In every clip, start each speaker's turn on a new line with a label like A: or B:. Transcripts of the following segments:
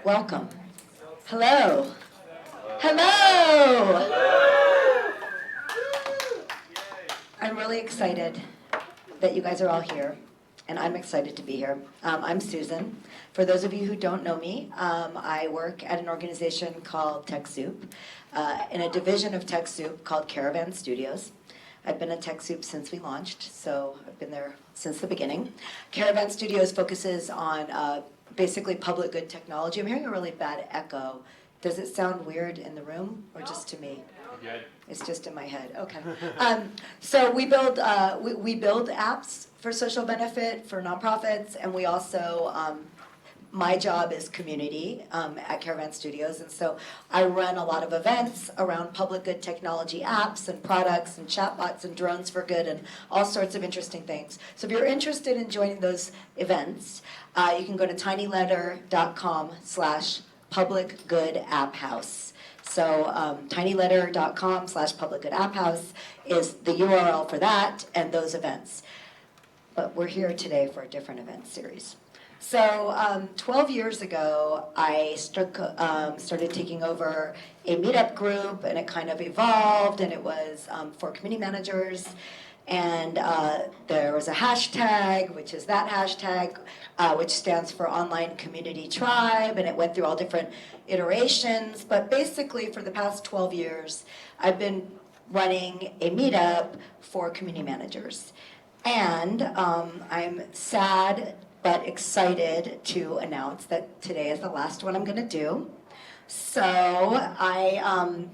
A: Welcome. Hello. Hello. I'm really excited that you guys are all here, and I'm excited to be here. I'm Susan. For those of you who don't know me, I work at an organization called TechSoup, in a division of TechSoup called Caravan Studios. I've been at TechSoup since we launched, so I've been there since the beginning. Caravan Studios focuses on basically public good technology. I'm hearing a really bad echo. Does it sound weird in the room, or just to me?
B: Good.
A: It's just in my head. Okay. So we build apps for social benefit for nonprofits, and we also my job is community at Caravan Studios, and so I run a lot of events around public good technology apps and products and chatbots and drones for good and all sorts of interesting things. So if you're interested in joining those events, you can go to tinyletter.com/publicgoodapphouse. So tinyletter.com/publicgoodapphouse is the URL for that and those events. But we're here today for a different event series. So 12 years ago, I started taking over a Meetup group, and it kind of evolved, and it was for community managers. And there was a hashtag, which is that hashtag, which stands for Online Community Tribe, and it went through all different iterations. But basically, for the past 12 years, I've been running a Meetup for community managers. And I'm sad but excited to announce that today is the last one I'm going to do. So I'm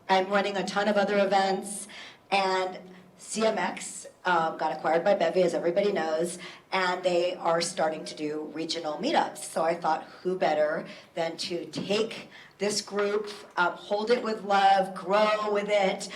A: running a ton of other events, and CMX got acquired by Bevy, as everybody knows, and they are starting to do regional meetups. So I thought, who better than to take this group, hold it with love, grow with it.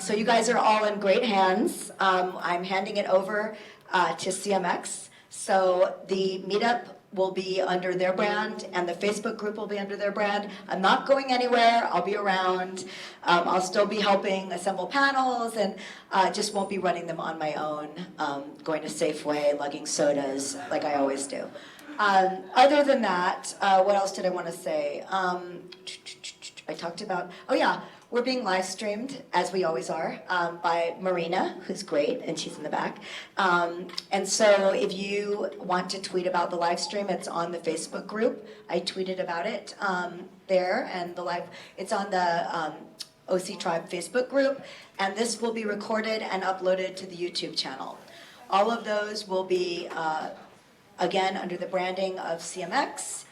A: So you guys are all in great hands. I'm handing it over to CMX. So the meetup will be under their brand, and the Facebook group will be under their brand. I'm not going anywhere. I'll be around. I'll still be helping assemble panels, and just won't be running them on my own, going to Safeway, lugging sodas, like I always do. Other than that, what else did I want to say? I talked about, oh yeah, we're being live streamed, as we always are, by Marina, who's great, and she's in the back. And so if you want to tweet about the live stream, it's on the Facebook group. I tweeted about it there, and it's on the OCTRIBE Facebook group, and this will be recorded and uploaded to the YouTube channel. All of those will be, again, under the branding of CMX.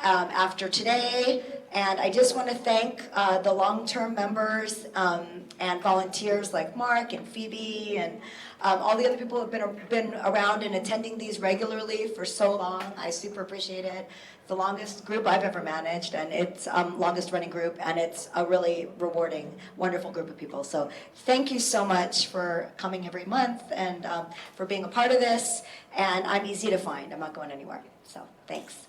A: After today, and I just want to thank the long-term members and volunteers like Mark and Phoebe and all the other people who have been around and attending these regularly for so long. I super appreciate it. The longest group I've ever managed, and it's longest running group, and it's a really rewarding, wonderful group of people. So thank you so much for coming every month and for being a part of this. And I'm easy to find. I'm not going anywhere. So thanks.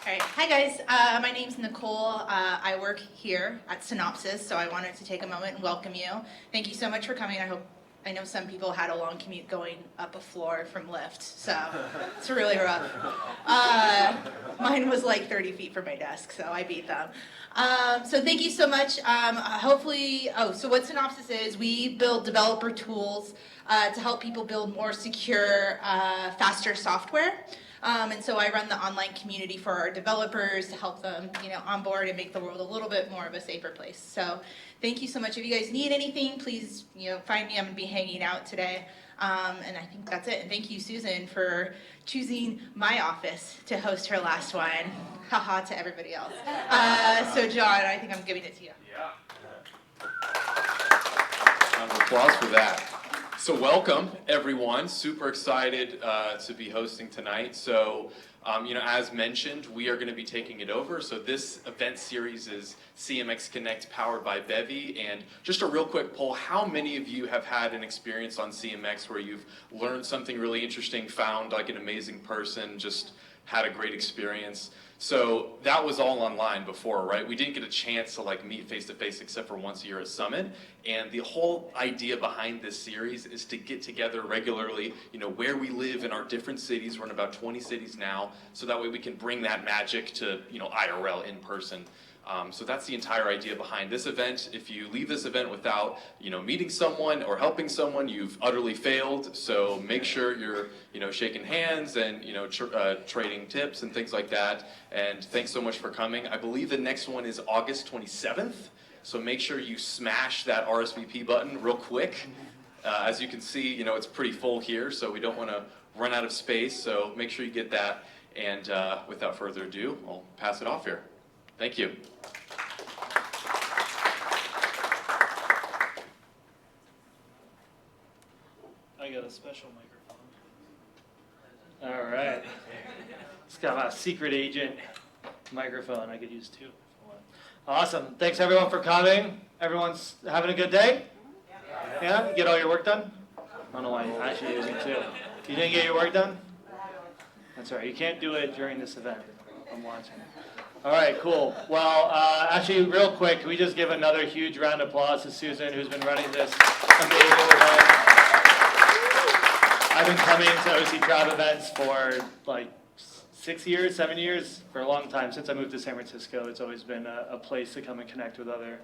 C: All right. Hi guys, my name's Nicole. I work here at Synopsys, so I wanted to take a moment and welcome you. Thank you so much for coming. I know some people had a long commute going up a floor from Lyft, so it's really rough. Mine was like 30 feet from my desk, so I beat them. So thank you so much. So what Synopsys is, we build developer tools to help people build more secure, faster software. And so I run the online community for our developers to help them, onboard and make the world a little bit more of a safer place. So thank you so much. If you guys need anything, please, find me. I'm going to be hanging out today. And I think that's it. And thank you, Susan, for choosing my office to host her last one. Haha to everybody else. So John, I think I'm giving it to you.
B: Yeah. Round of applause for that. So welcome, everyone. Super excited to be hosting tonight. So, as mentioned, we are going to be taking it over. So this event series is CMX Connect powered by Bevy. And just a real quick poll, how many of you have had an experience on CMX where you've learned something really interesting, found like an amazing person, just had a great experience. So that was all online before, right? We didn't get a chance to like meet face to face except for once a year at Summit. And the whole idea behind this series is to get together regularly, you know, where we live in our different cities. We're in about 20 cities now, so that way we can bring that magic to, you know, IRL, in person. So that's the entire idea behind this event. If you leave this event without, you know, meeting someone or helping someone, you've utterly failed. So make sure you're, you know, shaking hands and, you know, trading tips and things like that. And thanks so much for coming. I believe the next one is August 27th. So make sure you smash that RSVP button real quick. As you can see, you know, it's pretty full here, so we don't want to run out of space. So make sure you get that. And without further ado, I'll pass it off here. Thank you.
D: I got a special microphone. All right. It's got a secret agent microphone. I could use two if you want. Awesome. Thanks everyone for coming. Everyone's having a good day? Yeah? You get all your work done? I don't know why you're actually using two. You didn't get your work done? That's all right. You can't do it during this event. I'm watching. All right, cool. Well, actually, real quick, can we just give another huge round of applause to Susan, who's been running this amazing event. I've been coming to OCTRIBE events for like 6 years, 7 years, for a long time. Since I moved to San Francisco, it's always been a place to come and connect with other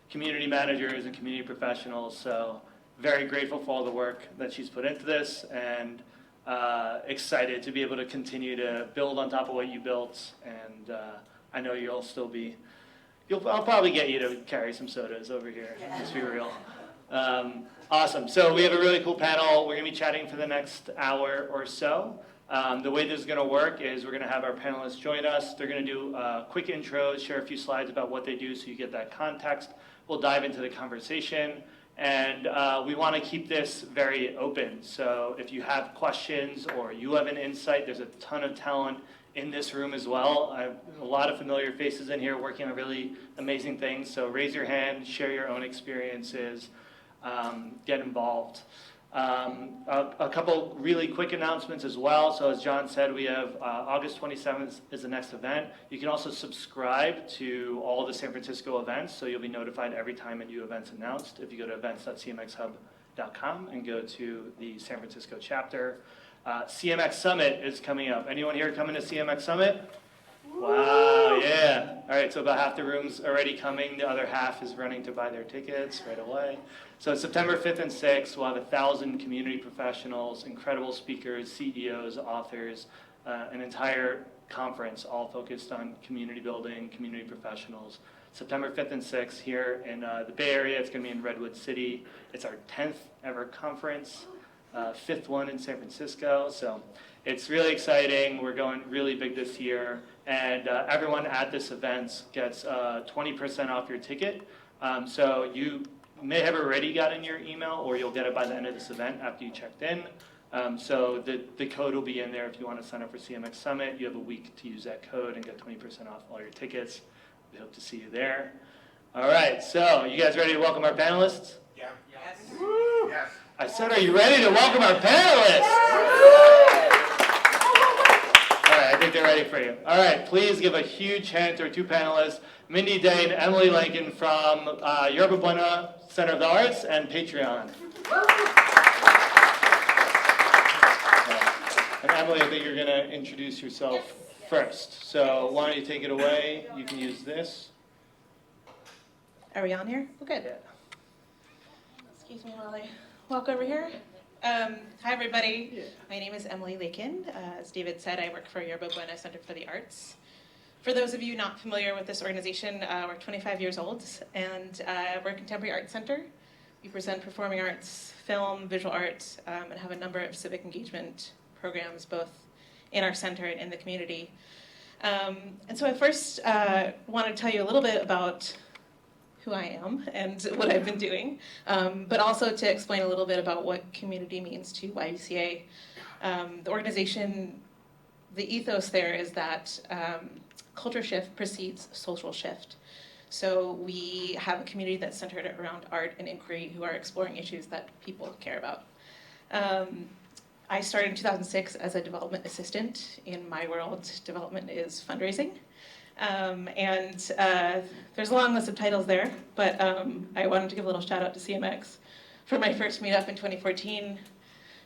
D: community managers and community professionals. So very grateful for all the work that she's put into this, and excited to be able to continue to build on top of what you built. And I know you'll still be, I'll probably get you to carry some sodas over here, let's be real. Awesome, so we have a really cool panel. We're gonna be chatting for the next hour or so. The way this is gonna work is we're gonna have our panelists join us. They're gonna do quick intros, share a few slides about what they do so you get that context. We'll dive into the conversation. And we want to keep this very open. So if you have questions or you have an insight, there's a ton of talent in this room as well. I have a lot of familiar faces in here working on really amazing things. So raise your hand, share your own experiences, get involved. A couple really quick announcements as well. So as John said, we have August 27th is the next event. You can also subscribe to all the San Francisco events, so you'll be notified every time a new event's announced if you go to events.cmxhub.com and go to the San Francisco chapter. CMX Summit is coming up. Anyone here coming to CMX Summit? Wow, yeah. All right, so about half the room's already coming. The other half is running to buy their tickets right away. So September 5th and 6th, we'll have 1,000 community professionals, incredible speakers, CEOs, authors, an entire conference all focused on community building, community professionals. September 5th and 6th here in the Bay Area. It's going to be in Redwood City. It's our 10th ever conference, 5th one in San Francisco. So it's really exciting. We're going really big this year. And everyone at this event gets 20% off your ticket. So you may have already gotten your email, or you'll get it by the end of this event after you checked in. So the code will be in there if you want to sign up for CMX Summit. You have a week to use that code and get 20% off all your tickets. We hope to see you there. All right, so you guys ready to welcome our panelists?
E: Yeah.
D: Yes.
E: Woo! Yes.
D: I said, are you ready to welcome our panelists? All right, I think they're ready for you. All right, please give a huge hand to our two panelists, Mindy Day and Emily Lakin from YERBA BUENA Center of the Arts and Patreon. And Emily, I think you're going to introduce yourself first. So why don't you take it away? You can use this.
C: Are we on here? Oh, good.
D: Yeah.
C: Excuse me while I walk over here. Hi, everybody. My name is Emily Lakin. As David said, I work for YERBA BUENA Center for the Arts. For those of you not familiar with this organization, we're 25 years old, and we're a contemporary arts center. We present performing arts, film, visual arts, and have a number of civic engagement programs, both in our center and in the community. And so I first want to tell you a little bit about who I am and what I've been doing, but also to explain a little bit about what community means to YUCA. The organization, the ethos there is that culture shift precedes social shift. So we have a community that's centered around art and inquiry who are exploring issues that people care about. I started in 2006 as a development assistant. In my world, development is fundraising. There's a long list of titles there, but I wanted to give a little shout out to CMX for my first meetup in 2014.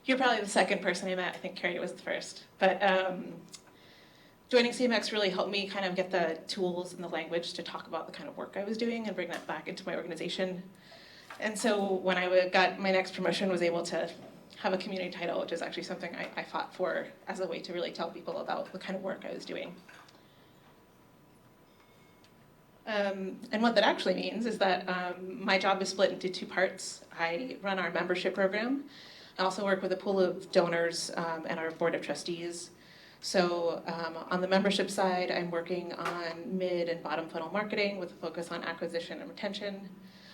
C: You're probably the second person I met. I think Carrie was the first. But joining CMX really helped me kind of get the tools and the language to talk about the kind of work I was doing and bring that back into my organization. And so when I got my next promotion, was able to have a community title, which is actually something I fought for as a way to really tell people about the kind of work I was doing. And what that actually means is that my job is split into two parts. I run our membership program. I also work with a pool of donors and our board of trustees. So on the membership side, I'm working on mid and bottom funnel marketing with a focus on acquisition and retention.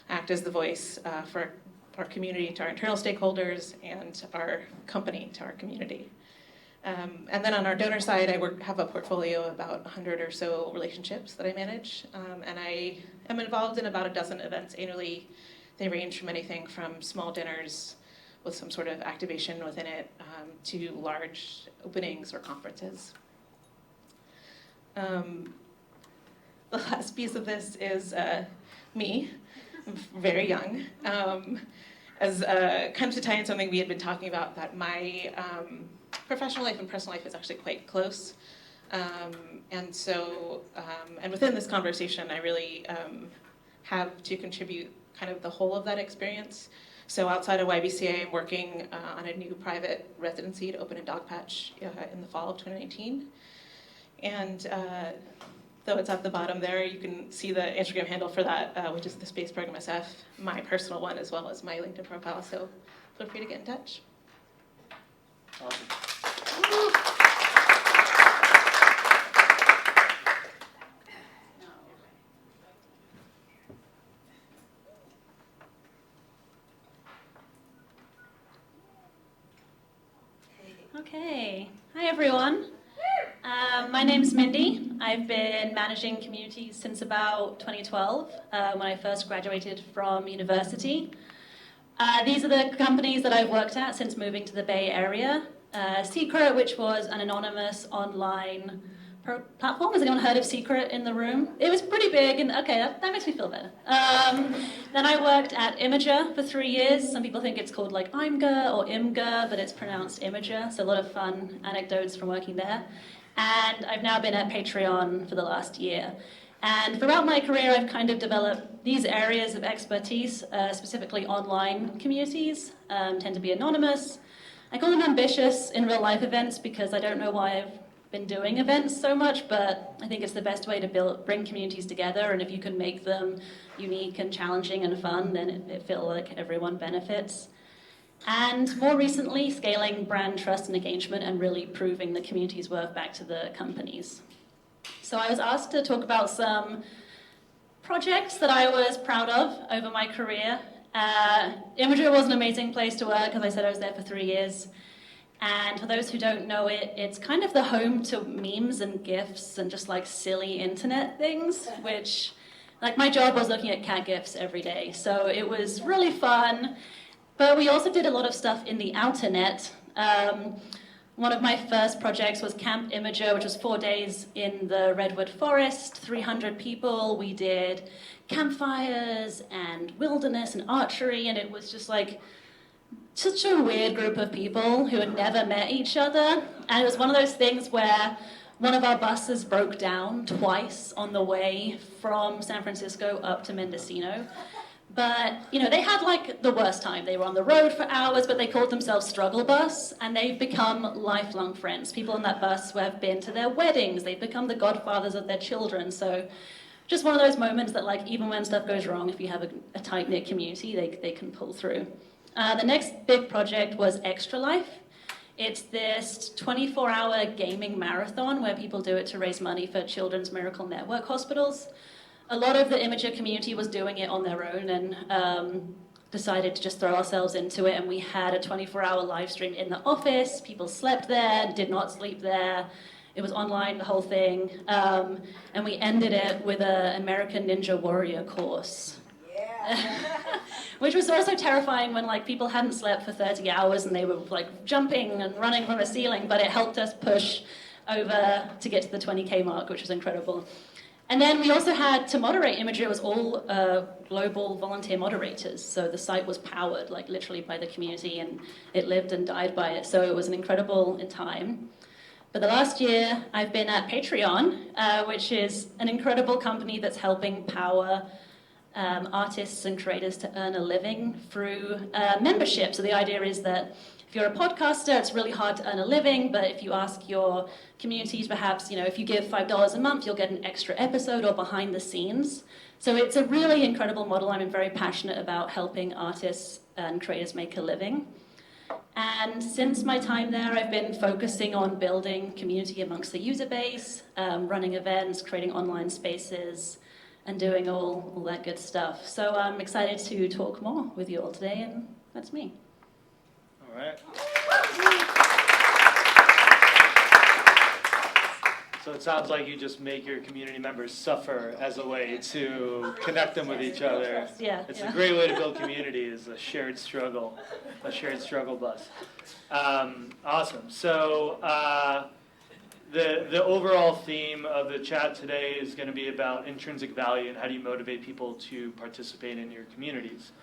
C: I act as the voice for our community to our internal stakeholders and our company to our community. And then on our donor side, I have a portfolio of about 100 or so relationships that I manage. And I am involved in about a dozen events annually. They range from anything from small dinners with some sort of activation within it to large openings or conferences. The last piece of this is me, very young. As kind of to tie in something we had been talking about, that my professional life and personal life is actually quite close. And within this conversation, I really have to contribute kind of the whole of that experience. So outside of YBCA, I'm working on a new private residency to open in Dogpatch in the fall of 2019. And though it's at the bottom there, you can see the Instagram handle for that, which is the Space Program SF, my personal one, as well as my LinkedIn profile. So feel free to get in touch.
D: Awesome.
E: Okay, hi everyone. My name's Mindy. I've been managing communities since about 2012 when I first graduated from university. These are the companies that I've worked at since moving to the Bay Area. Secret, which was an anonymous online platform. Has anyone heard of Secret in the room? It was pretty big, and okay, that makes me feel better. Then I worked at Imager for 3 years. Some people think it's called like Imgur or Imgur, but it's pronounced Imager, so a lot of fun anecdotes from working there. And I've now been at Patreon for the last year. And throughout my career, I've kind of developed these areas of expertise, specifically online communities, tend to be anonymous. I call them ambitious in real life events because I don't know why I've been doing events so much, but I think it's the best way to bring communities together, and if you can make them unique and challenging and fun, then it feels like everyone benefits. And more recently, scaling brand trust and engagement and really proving the community's worth back to the companies. So I was asked to talk about some projects that I was proud of over my career. Imager was an amazing place to work. As I said, I was there for 3 years. And for those who don't know it, it's kind of the home to memes and GIFs and just like silly internet things, which, like, my job was looking at cat GIFs every day. So it was really fun. But we also did a lot of stuff in the outer net. One of my first projects was Camp Imager, which was 4 days in the Redwood Forest, 300 people. We did campfires and wilderness and archery, and it was just like such a weird group of people who had never met each other. And it was one of those things where one of our buses broke down twice on the way from San Francisco up to Mendocino. But, you know, they had like the worst time. They were on the road for hours, but they called themselves Struggle Bus, and they've become lifelong friends. People on that bus have been to their weddings. They've become the godfathers of their children. So just one of those moments that, like, even when stuff goes wrong, if you have a tight-knit community, they can pull through. The next big project was Extra Life. It's this 24-hour gaming marathon where people do it to raise money for Children's Miracle Network hospitals. A lot of the Imager community was doing it on their own and decided to just throw ourselves into it, and we had a 24-hour live stream in the office. People slept there, did not sleep there. It was online, the whole thing. And we ended it with an American Ninja Warrior course. Yeah. which was also terrifying when like people hadn't slept for 30 hours and they were like jumping and running from the ceiling, but it helped us push over to get to the 20K mark, which was incredible. And then we also had, to moderate imagery, it was all global volunteer moderators. So the site was powered, like literally by the community, and it lived and died by it. So it was an incredible time. But the last year, I've been at Patreon, which is an incredible company that's helping power artists and creators to earn a living through membership. So the idea is that if you're a podcaster, it's really hard to earn a living, but if you ask your communities, perhaps, if you give $5 a month, you'll get an extra episode or behind the scenes. So it's a really incredible model. I'm very passionate about helping artists and creators make a living. And since my time there, I've been focusing on building community amongst the user base, running events, creating online spaces, and doing all that good stuff. So I'm excited to talk more with you all today, and that's me.
D: All right. So it sounds like you just make your community members suffer as a way to connect them with each other.
E: Yeah,
D: It's a great way to build community, is a shared struggle bus. Awesome. So the overall theme of the chat today is going to be about intrinsic value and how do you motivate people to participate in your communities.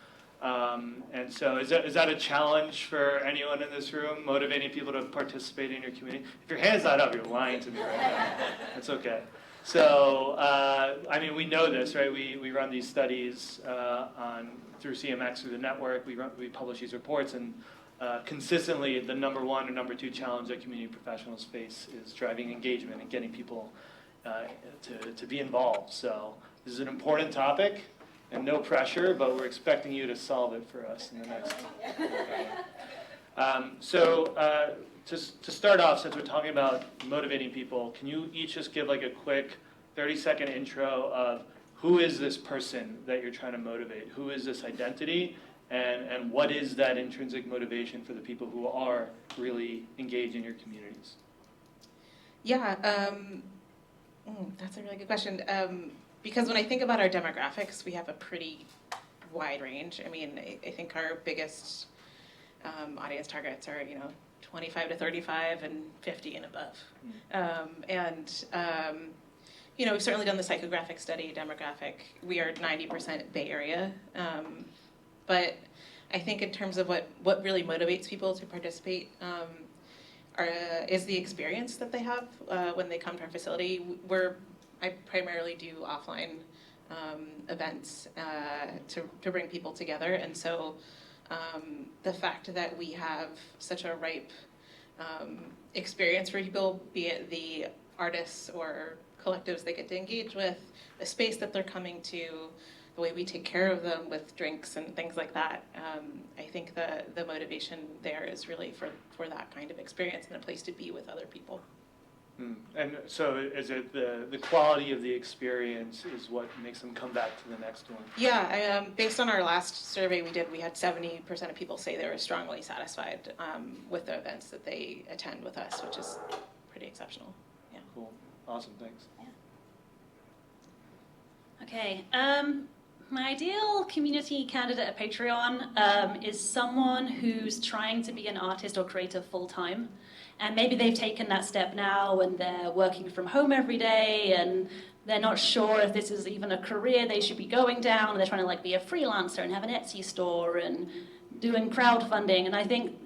D: And so is that a challenge for anyone in this room, motivating people to participate in your community? If your hand's not up, you're lying to me right now. That's okay. So, we know this, right? We run these studies through CMX, through the network. We publish these reports, and consistently the number one or number two challenge that community professionals face is driving engagement and getting people to be involved. So this is an important topic. And no pressure, but we're expecting you to solve it for us in the next one. To start off, since we're talking about motivating people, can you each just give like a quick 30-second intro of who is this person that you're trying to motivate? Who is this identity? And what is that intrinsic motivation for the people who are really engaged in your communities?
C: Yeah, that's a really good question. Because when I think about our demographics, we have a pretty wide range. I think our biggest audience targets are, 25 to 35 and 50 and above. We've certainly done the psychographic study, demographic. We are 90% Bay Area. But I think in terms of what really motivates people to participate is the experience that they have when they come to our facility. I primarily do offline events to bring people together, and so the fact that we have such a ripe experience for people, be it the artists or collectives they get to engage with, the space that they're coming to, the way we take care of them with drinks and things like that, I think the motivation there is really for that kind of experience and a place to be with other people.
D: And so is it the quality of the experience is what makes them come back to the next one?
C: Yeah, based on our last survey we did, we had 70% of people say they were strongly satisfied with the events that they attend with us, which is pretty exceptional. Yeah.
D: Cool. Awesome. Thanks.
E: Yeah. Okay. My ideal community candidate at Patreon is someone who's trying to be an artist or creator full-time. And maybe they've taken that step now and they're working from home every day and they're not sure if this is even a career they should be going down. They're trying to be a freelancer and have an Etsy store and doing crowdfunding. And I think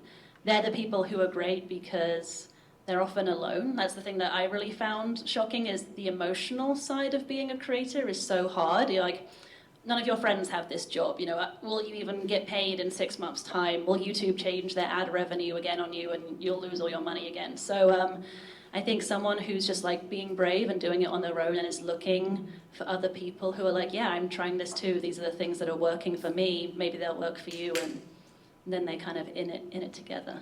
E: they're the people who are great because they're often alone. That's the thing that I really found shocking, is the emotional side of being a creator is so hard. You're like, none of your friends have this job, will you even get paid in 6 months' time? Will YouTube change their ad revenue again on you and you'll lose all your money again? So I think someone who's just being brave and doing it on their own and is looking for other people who are yeah, I'm trying this too. These are the things that are working for me. Maybe they'll work for you, and then they kind of in it together.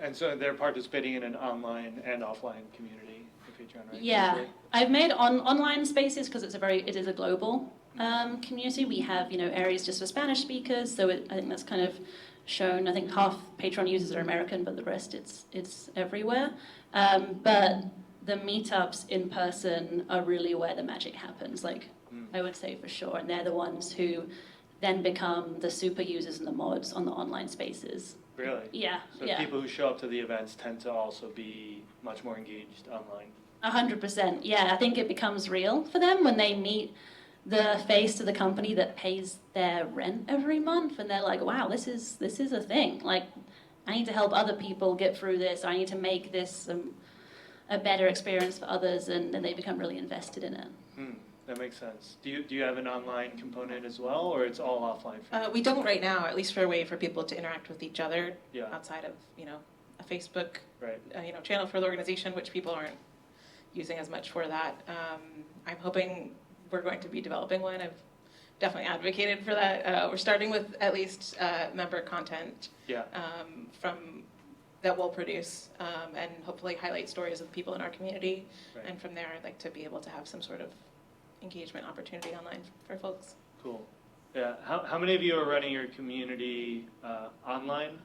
D: And so they're participating in an online and offline community, Patreon, right?
E: Yeah,
D: Usually?
E: I've made online spaces because it is a global community. We have areas just for Spanish speakers, so I think that's kind of shown. I think half Patreon users are American, but the rest it's everywhere. But the meetups in person are really where the magic happens. I would say for sure, and they're the ones who then become the super users and the mods on the online spaces.
D: Really?
E: Yeah,
D: So
E: yeah.
D: people who show up to the events tend to also be much more engaged online.
E: 100%. Yeah, I think it becomes real for them when they meet the face to the company that pays their rent every month, and they're like, wow, this is a thing. Like, I need to help other people get through this. I need to make this a better experience for others, and then they become really invested in it.
D: That makes sense. Do you have an online component as well, or it's all offline for you?
F: We don't right now, at least for a way for people to interact with each other
D: Yeah.
F: outside of, a Facebook,
D: Right.
F: channel for the organization, which people aren't using as much for that. I'm hoping we're going to be developing one. I've definitely advocated for that. We're starting with at least member content
D: Yeah.
F: from that we'll produce and hopefully highlight stories of people in our community.
D: Right.
F: And from there, I'd like to be able to have some sort of engagement opportunity online for folks.
D: Cool. Yeah. How many of you are running your community online?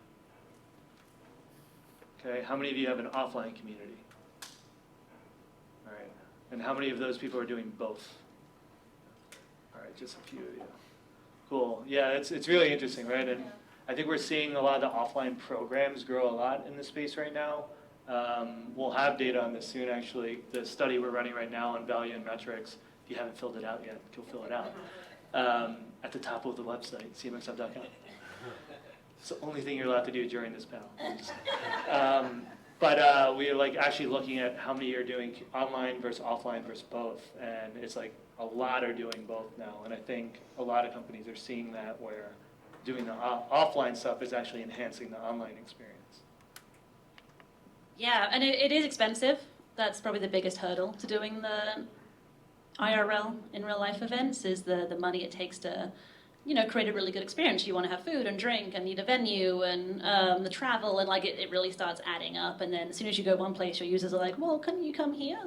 D: Okay. How many of you have an offline community? All right. And how many of those people are doing both? All right, just a few of you. Cool. Yeah, it's really interesting, right? And I think we're seeing a lot of the offline programs grow a lot in this space right now. We'll have data on this soon, actually. The study we're running right now on value and metrics, if you haven't filled it out yet, go fill it out. At the top of the website, cmx.com. It's the only thing you're allowed to do during this panel. But we're like actually looking at how many are doing online versus offline versus both, and it's like a lot are doing both now. And I think a lot of companies are seeing that where doing the offline stuff is actually enhancing the online experience.
E: Yeah, and it is expensive. That's probably the biggest hurdle to doing the IRL in real life events is the money it takes to, create a really good experience. You want to have food and drink and need a venue and the travel, and it really starts adding up. And then as soon as you go one place, your users are like, well, can you come here?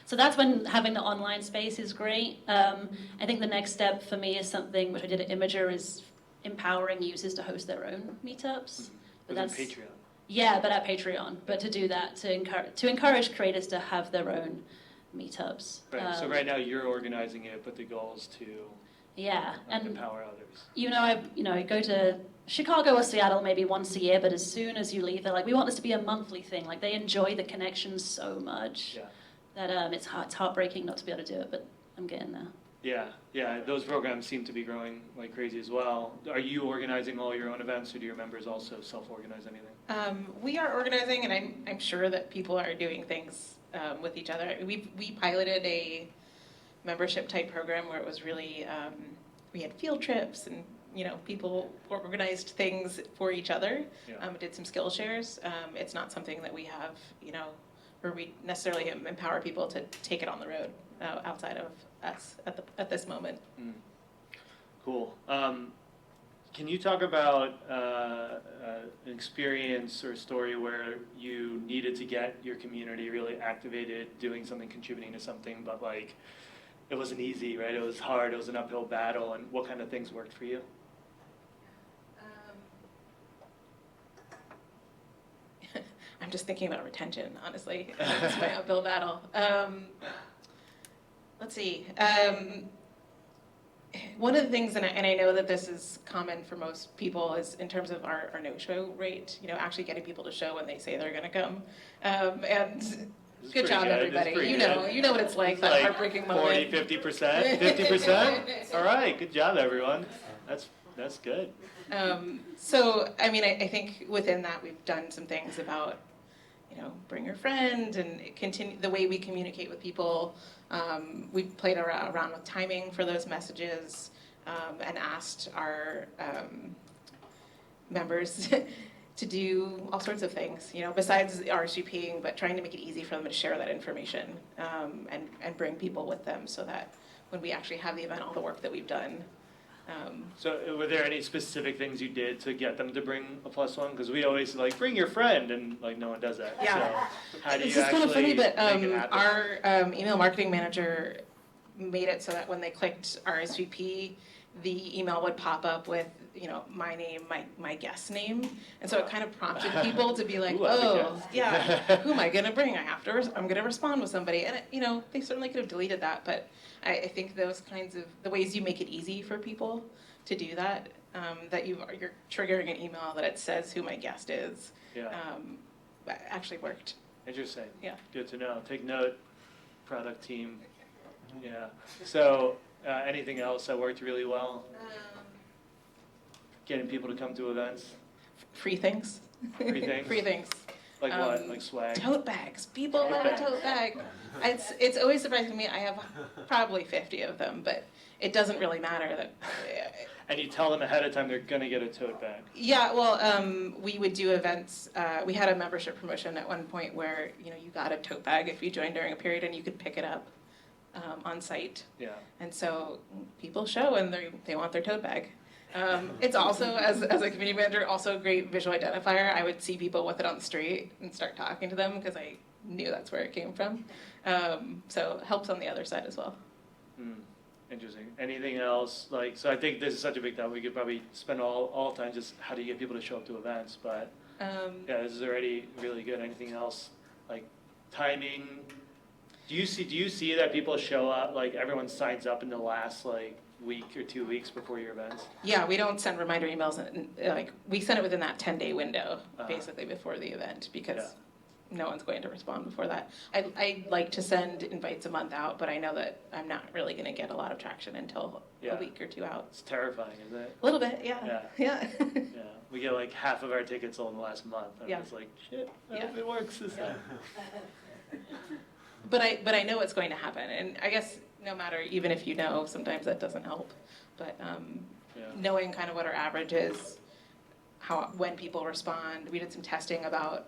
E: So that's when having the online space is great. I think the next step for me is something which I did at Imager is empowering users to host their own meetups. But
D: Within Patreon.
E: Yeah, but at Patreon. But to do that, to encourage creators to have their own meetups.
D: Right. So right now you're organizing it, but the goal is to
E: and
D: empower others.
E: I go to Chicago or Seattle maybe once a year, but as soon as you leave, they're like, we want this to be a monthly thing. Like, they enjoy the connection so much that it's heartbreaking not to be able to do it, but I'm getting there. Yeah, those programs seem to be growing like crazy as well. Are you organizing all your own events, or do your members also self-organize anything?
F: We are organizing, and I'm sure that people are doing things with each other. We piloted a membership type program where it was really we had field trips and people organized things for each other. Did some skill shares. It's not something that we have where we necessarily empower people to take it on the road outside of us at this moment.
D: Cool. Can you talk about an experience or story where you needed to get your community really activated, doing something, contributing to something, but it wasn't easy, right? It was hard, it was an uphill battle, and what kind of things worked for you?
F: I'm just thinking about retention, honestly. It's my uphill battle. Let's see. One of the things, and I know that this is common for most people, is in terms of our no-show rate, actually getting people to show when they say they're going to come. And good job, everybody. You know what it's like, that heartbreaking moment.
D: 40, 50%, 50%? All right, good job, everyone. That's good.
F: So, I think within that we've done some things about, bring your friend and continue the way we communicate with people. We've played around with timing for those messages and asked our members to do all sorts of things, besides RSVPing, but trying to make it easy for them to share that information and bring people with them so that when we actually have the event, all the work that we've done.
D: So were there any specific things you did to get them to bring a +1? Because we always bring your friend, and no one does that.
F: Yeah.
D: So how do you
F: It's just kind of funny, but
D: make it happen?
F: our email marketing manager made it so that when they clicked RSVP, the email would pop up with my name, my guest name, and so it kind of prompted people to be like,
D: Ooh,
F: oh yeah, who am I gonna bring? I'm gonna respond with somebody, and they certainly could have deleted that, but I think those kinds of the ways you make it easy for people to do that, that you're triggering an email that it says who my guest is,
D: Yeah.
F: actually worked.
D: Interesting.
F: Yeah.
D: Good to know. Take note, product team. Yeah. So anything else that worked really well? Getting people to come to events?
F: Free things.
D: Free things?
F: Free things.
D: Like what? Like swag?
F: Tote bags. People love a tote bag. It's always surprising to me. I have probably 50 of them, but it doesn't really matter that.
D: And you tell them ahead of time they're going to get a tote bag.
F: Yeah, well, we would do events. We had a membership promotion at one point where you got a tote bag if you joined during a period, and you could pick it up on site.
D: Yeah.
F: And so people show and they want their tote bag. It's also, as a community manager, also a great visual identifier. I would see people with it on the street and start talking to them because I knew that's where it came from. So it helps on the other side as well.
D: Interesting. Anything else? So I think this is such a big topic. We could probably spend all time just how do you get people to show up to events. But yeah, this is already really good. Anything else? Like timing? Do you see that people show up? Like everyone signs up in the last week or 2 weeks before your events?
F: Yeah, we don't send reminder emails. We send it within that 10-day window, basically before the event, because no one's going to respond before that. I like to send invites a month out, but I know that I'm not really going to get a lot of traction until a week or two out.
D: It's terrifying, isn't it?
F: A little bit, yeah.
D: Yeah. We get half of our tickets sold in the last month. And it's like, shit, I hope it works this time.
F: But I know it's going to happen, and I guess no matter, even if you know, sometimes that doesn't help. But knowing kind of what our average is, when people respond, we did some testing about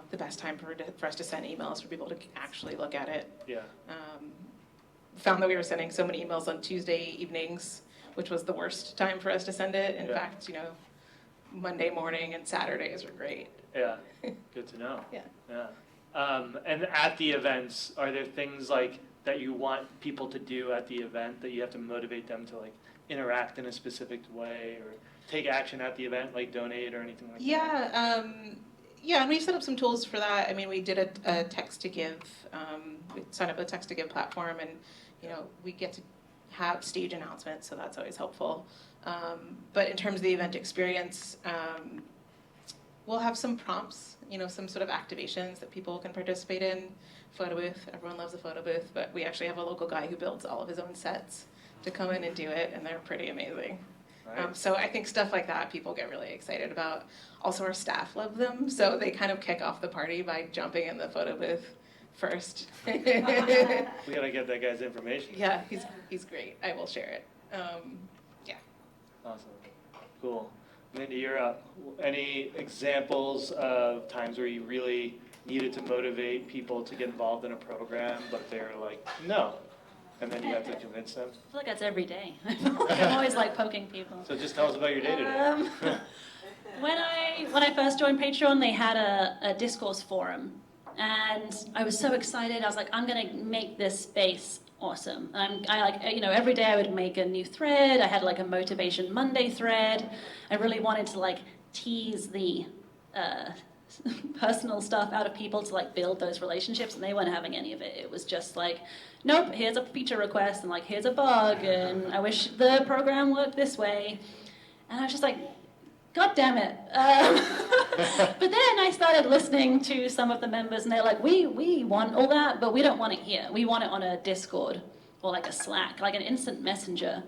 F: the best time for us to send emails for people to actually look at it.
D: Yeah.
F: Found that we were sending so many emails on Tuesday evenings, which was the worst time for us to send it. In fact, Monday morning and Saturdays were great.
D: Yeah. Good to know.
F: Yeah.
D: And at the events, are there things that you want people to do at the event that you have to motivate them to interact in a specific way or take action at the event, like donate or anything like that?
F: Yeah, and we set up some tools for that. I mean, we did a text to give. We signed up a text to give platform, and we get to have stage announcements, so that's always helpful. But in terms of the event experience, we'll have some prompts, some sort of activations that people can participate in. Photo booth, everyone loves a photo booth, but we actually have a local guy who builds all of his own sets to come in and do it, and they're pretty amazing.
D: Right.
F: So I think stuff like that people get really excited about. Also, our staff love them, so they kind of kick off the party by jumping in the photo booth first.
D: We gotta get that guy's information.
F: Yeah, he's great. I will share it. Yeah.
D: Awesome. Cool. Mindy, you're up. Any examples of times where you really needed to motivate people to get involved in a program, but they're like, no, and then you have to convince them?
E: I feel like that's every day. I'm always poking people.
D: So just tell us about your day today.
E: When I first joined Patreon, they had a discourse forum, and I was so excited. I was like, I'm gonna make this space awesome. Every day I would make a new thread. I had a Motivation Monday thread. I really wanted to tease the personal stuff out of people to build those relationships, and they weren't having any of it. It was just nope, here's a feature request, and here's a bug, and I wish the program worked this way. And I was just like, God damn it. But then I started listening to some of the members, and they're like, we want all that, but we don't want it here. We want it on a Discord or a Slack, an instant messenger.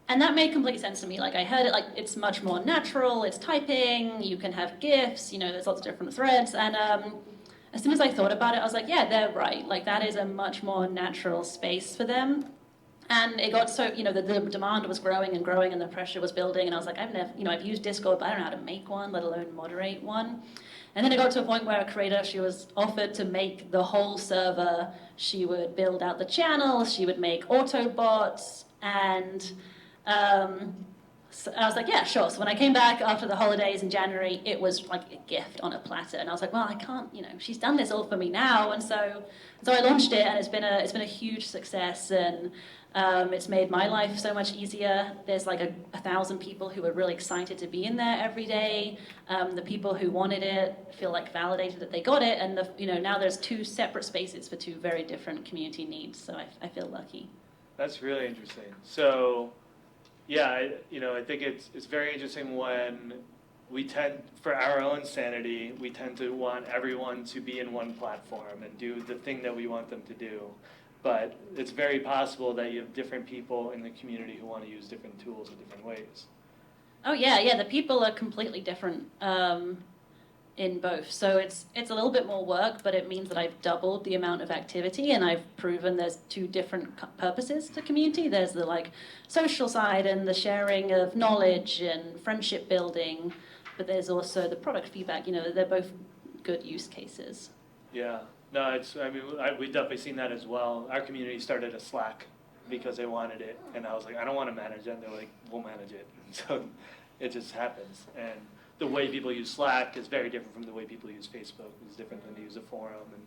E: And that made complete sense to me. I heard it, it's much more natural, it's typing, you can have GIFs, there's lots of different threads. And as soon as I thought about it, I was like, yeah, they're right. That is a much more natural space for them. And it got so, the demand was growing and growing, and the pressure was building, and I was like, I've used Discord, but I don't know how to make one, let alone moderate one. And then it got to a point where a creator, she was offered to make the whole server. She would build out the channel, she would make Autobots, and so I was like, yeah, sure. So when I came back after the holidays in January, it was a gift on a platter, and I was like, well, I can't, she's done this all for me now, and so I launched it, and it's been a huge success, and it's made my life so much easier. There's 1,000 people who are really excited to be in there every day. The people who wanted it feel validated that they got it, and now there's 2 separate spaces for 2 very different community needs. So I feel lucky.
D: That's really interesting. So, yeah, I think it's very interesting when we tend, for our own sanity, we tend to want everyone to be in one platform and do the thing that we want them to do. But it's very possible that you have different people in the community who want to use different tools in different ways.
E: Oh yeah, the people are completely different in both. So it's a little bit more work, but it means that I've doubled the amount of activity, and I've proven there's two different purposes to community. There's the like social side and the sharing of knowledge and friendship building, but there's also the product feedback. They're both good use cases.
D: Yeah, no, we've definitely seen that as well. Our community started a Slack because they wanted it, and I was like, I don't want to manage it, and they're like, we'll manage it. So it just happens. And the way people use Slack is very different from the way people use Facebook. It's different than they use a forum, and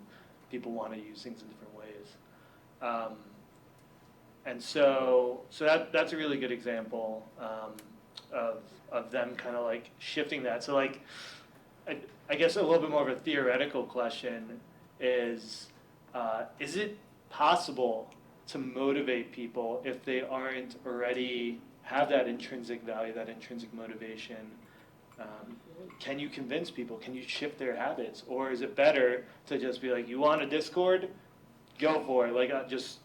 D: people want to use things in different ways. And so that's a really good example of them kind of like shifting that. So like, I guess a little bit more of a theoretical question is it possible to motivate people if they aren't already have that intrinsic value, that intrinsic motivation? Can you convince people? Can you shift their habits? Or is it better to just be like, you want a Discord? Go for it. Like, just,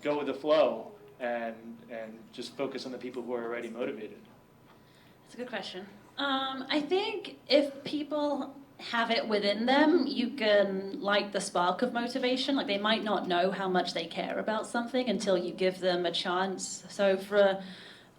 D: go with the flow and just focus on the people who are already motivated.
E: That's a good question. I think if people have it within them, you can light the spark of motivation. Like, they might not know how much they care about something until you give them a chance. So for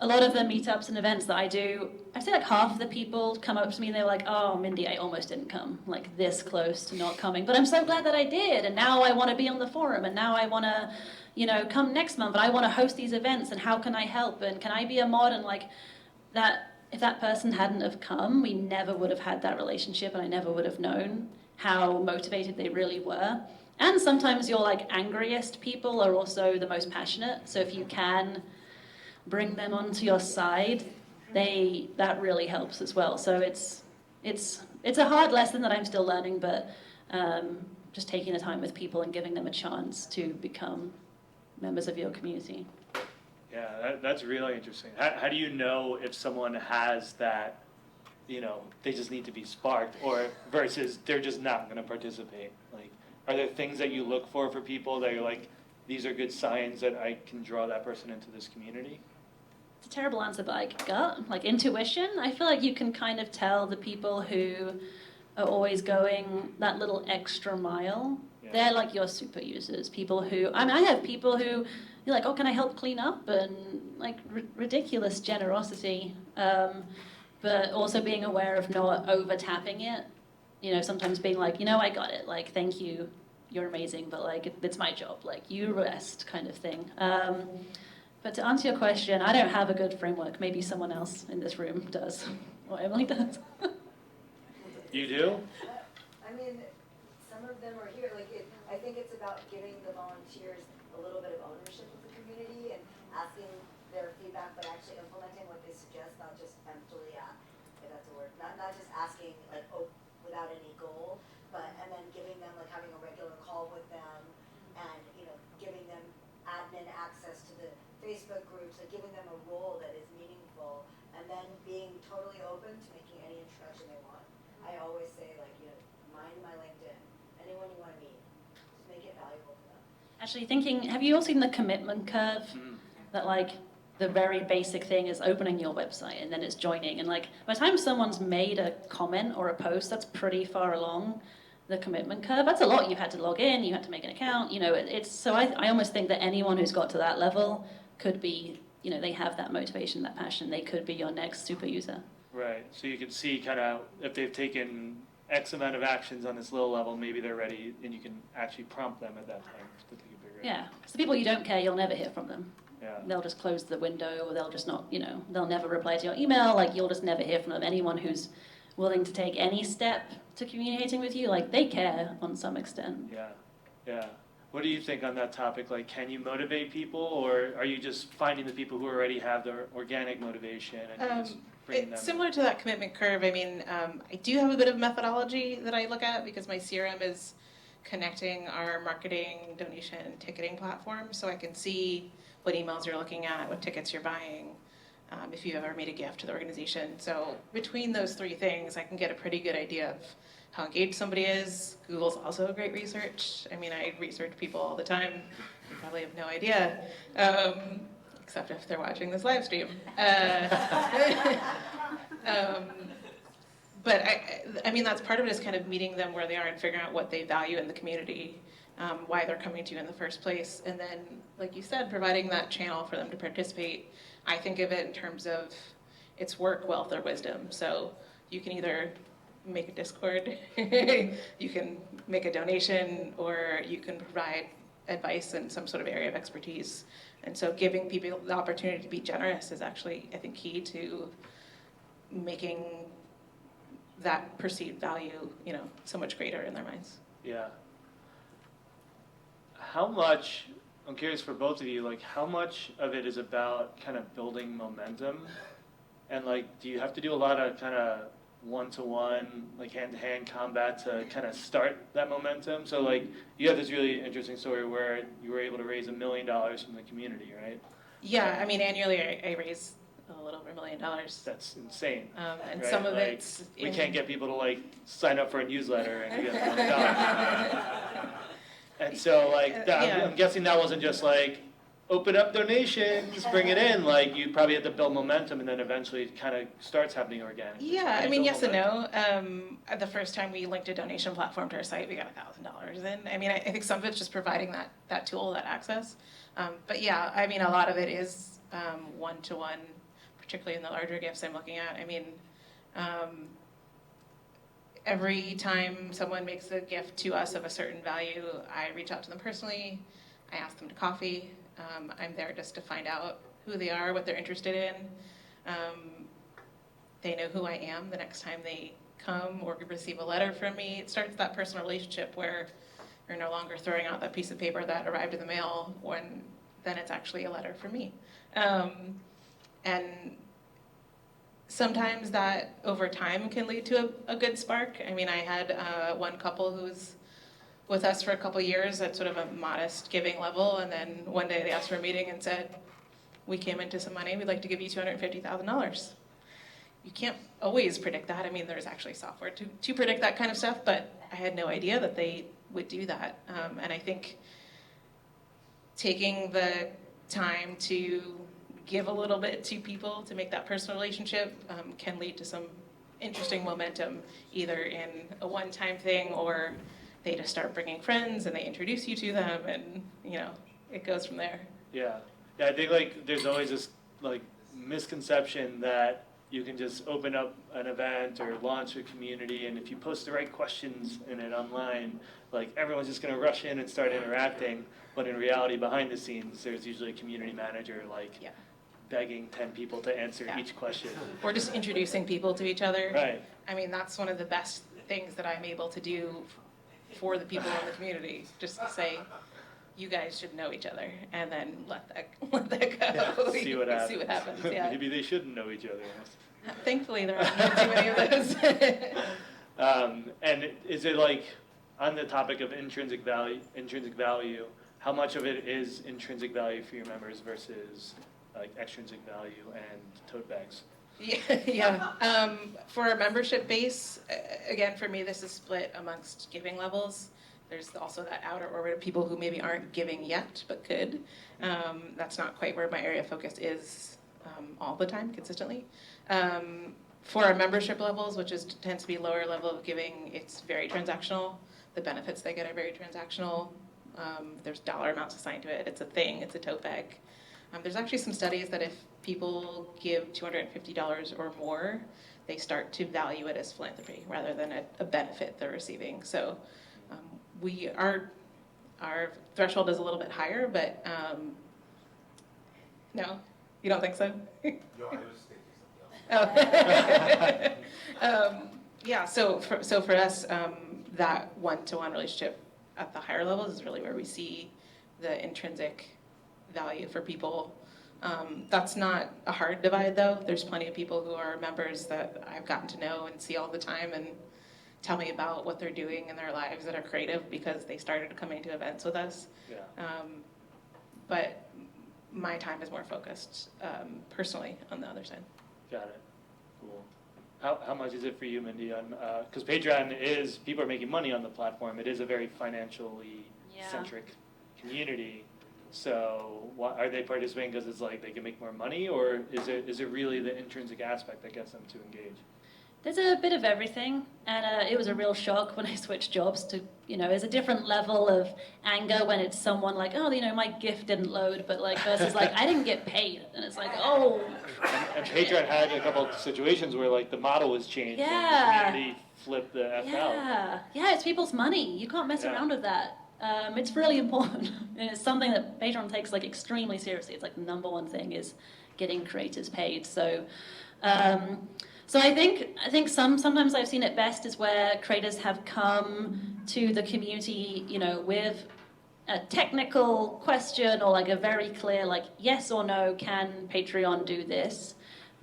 E: a lot of the meetups and events that I do, I'd say like half of the people come up to me and they're like, oh, Mindy, I almost didn't come, like this close to not coming. But I'm so glad that I did, and now I want to be on the forum, and now I want to, come next month, and I want to host these events, and how can I help, and can I be a mod? And like that, if that person hadn't have come, we never would have had that relationship, and I never would have known how motivated they really were. And sometimes your like angriest people are also the most passionate, so if you can bring them onto your side, that really helps as well. So it's a hard lesson that I'm still learning, but just taking the time with people and giving them a chance to become members of your community.
D: Yeah, that's really interesting. How do you know if someone has that, they just need to be sparked, or versus they're just not going to participate? Like, are there things that you look for people that you're like, these are good signs that I can draw that person into this community?
E: It's a terrible answer, but like gut, like intuition. I feel like you can kind of tell the people who are always going that little extra mile. Yeah. They're like your super users. People who, I have people who, you're like, oh, can I help clean up? And like ridiculous generosity, but also being aware of not over tapping it. Sometimes being like, I got it. Like, thank you, you're amazing, but like, it's my job. Like, you rest, kind of thing. But to answer your question, I don't have a good framework. Maybe someone else in this room does, or Emily does.
D: You do?
A: I mean, some of them are here. I think it's about giving the volunteers a little bit of ownership of the community and asking their feedback, but actually implementing what they suggest, not just emptily, if that's a word, not just asking without any goal, and then giving them having a regular call with them, and giving them admin access to the Facebook groups, giving them a role that is meaningful, and then being totally open to making any introduction they want. I always say, mind my LinkedIn. Anyone you want to meet, just make it valuable for them.
E: Actually thinking, have you all seen the commitment curve? That the very basic thing is opening your website and then it's joining. And by the time someone's made a comment or a post, that's pretty far along the commitment curve. That's a lot. You had to log in, you had to make an account, so I almost think that anyone who's got to that level could be, they have that motivation, that passion, they could be your next super user.
D: Right, so you can see kind of if they've taken X amount of actions on this little level, maybe they're ready, and you can actually prompt them at that time to take a bigger action.
E: Yeah, because the people you don't care, you'll never hear from them.
D: Yeah.
E: They'll just close the window, or they'll just not, they'll never reply to your email, you'll just never hear from them. Anyone who's willing to take any step to communicating with you, they care on some extent.
D: Yeah. What do you think on that topic? Can you motivate people, or are you just finding the people who already have their organic motivation and just bringing them?
F: It's similar to that commitment curve. I mean, I do have a bit of methodology that I look at because my CRM is connecting our marketing, donation, and ticketing platform so I can see what emails you're looking at, what tickets you're buying, if you've ever made a gift to the organization. So between those three things, I can get a pretty good idea of how engaged somebody is. Google's also a great research. I mean, I research people all the time. You probably have no idea, except if they're watching this live stream. But I mean, that's part of it, is kind of meeting them where they are and figuring out what they value in the community, why they're coming to you in the first place. And then, like you said, providing that channel for them to participate. I think of it in terms of it's work, wealth, or wisdom. So you can either make a Discord, you can make a donation, or you can provide advice in some sort of area of expertise. And so giving people the opportunity to be generous is actually, I think, key to making that perceived value, you know, so much greater in their minds.
D: Yeah. How much, I'm curious for both of you, like how much of it is about kind of building momentum? And like, do you have to do a lot of kind of one-to-one, like hand-to-hand combat to kind of start that momentum? So like, you have this really interesting story where you were able to raise $1 million from the community, right?
F: Yeah, I mean, annually I raise a little over $1 million.
D: That's insane.
F: And
D: right?
F: some of
D: like,
F: it's
D: we can't get people to like sign up for a newsletter and get $1 million. And so like,
F: Yeah.
D: I'm guessing that wasn't just like, open up donations, bring it in. Like you probably had to build momentum, and then eventually it kind of starts happening organically.
F: Yeah, I mean, yes and
D: momentum?
F: no. The first time we linked a donation platform to our site, we got $1,000 in. I mean, I think some of it's just providing that tool, that access. But yeah, I mean, a lot of it is one-to-one, particularly in the larger gifts I'm looking at. I mean, every time someone makes a gift to us of a certain value, I reach out to them personally. I ask them to coffee. I'm there just to find out who they are, what they're interested in. They know who I am the next time they come or receive a letter from me. It starts that personal relationship where you're no longer throwing out that piece of paper that arrived in the mail, when then it's actually a letter from me. And sometimes that over time can lead to a good spark. I mean, I had one couple who was with us for a couple years at sort of a modest giving level, and then one day they asked for a meeting and said, we came into some money, we'd like to give you $250,000. You can't always predict that. I mean, there's actually software to predict that kind of stuff, but I had no idea that they would do that. And I think taking the time to give a little bit to people to make that personal relationship can lead to some interesting momentum, either in a one-time thing or they just start bringing friends and they introduce you to them, and you know, it goes from there.
D: Yeah, I think like there's always this like misconception that you can just open up an event or launch a community, and if you post the right questions in it online, like everyone's just going to rush in and start interacting. But in reality, behind the scenes, there's usually a community manager like begging 10 people to answer each question.
F: Or just introducing people to each other.
D: Right.
F: I mean, that's one of the best things that I'm able to do for the people in the community. Just to say, you guys should know each other, and then let that go.
D: See what happens.
F: See what happens. Yeah.
D: Maybe they shouldn't know each other.
F: Thankfully, there aren't too many of those.
D: And is it like, on the topic of intrinsic value, how much of it is intrinsic value for your members versus like extrinsic value and tote bags?
F: Yeah. For our membership base, again, for me, this is split amongst giving levels. There's also that outer orbit of people who maybe aren't giving yet, but could. That's not quite where my area of focus is all the time, consistently. For our membership levels, which tends to be lower level of giving, it's very transactional. The benefits they get are very transactional. There's dollar amounts assigned to it. It's a thing. It's a tote bag. There's actually some studies that if people give $250 or more, they start to value it as philanthropy rather than a benefit they're receiving. So our threshold is a little bit higher, but no, you don't think so?
G: No, I was thinking something else.
F: Yeah, so for us, that one-to-one relationship at the higher levels is really where we see the intrinsic value for people. That's not a hard divide, though. There's plenty of people who are members that I've gotten to know and see all the time, and tell me about what they're doing in their lives that are creative because they started coming to events with us.
D: Yeah.
F: But my time is more focused personally on the other side.
D: Got it. Cool. How much is it for you, Mindy? Because Patreon is, people are making money on the platform. It is a very financially centric community. So are they participating because it's like they can make more money, or is it really the intrinsic aspect that gets them to engage?
E: There's a bit of everything, and it was a real shock when I switched jobs to, there's a different level of anger when it's someone like, oh, my GIF didn't load, but like versus like, I didn't get paid, and it's like, oh.
D: And Patreon had a couple of situations where like the model was changed and the community flipped the F out.
E: Yeah, it's people's money. You can't mess around with that. It's really important, and it's something that Patreon takes like extremely seriously. It's like the number one thing is getting creators paid. So. So I think sometimes I've seen it best is where creators have come to the community, with a technical question or like a very clear like yes or no, can Patreon do this?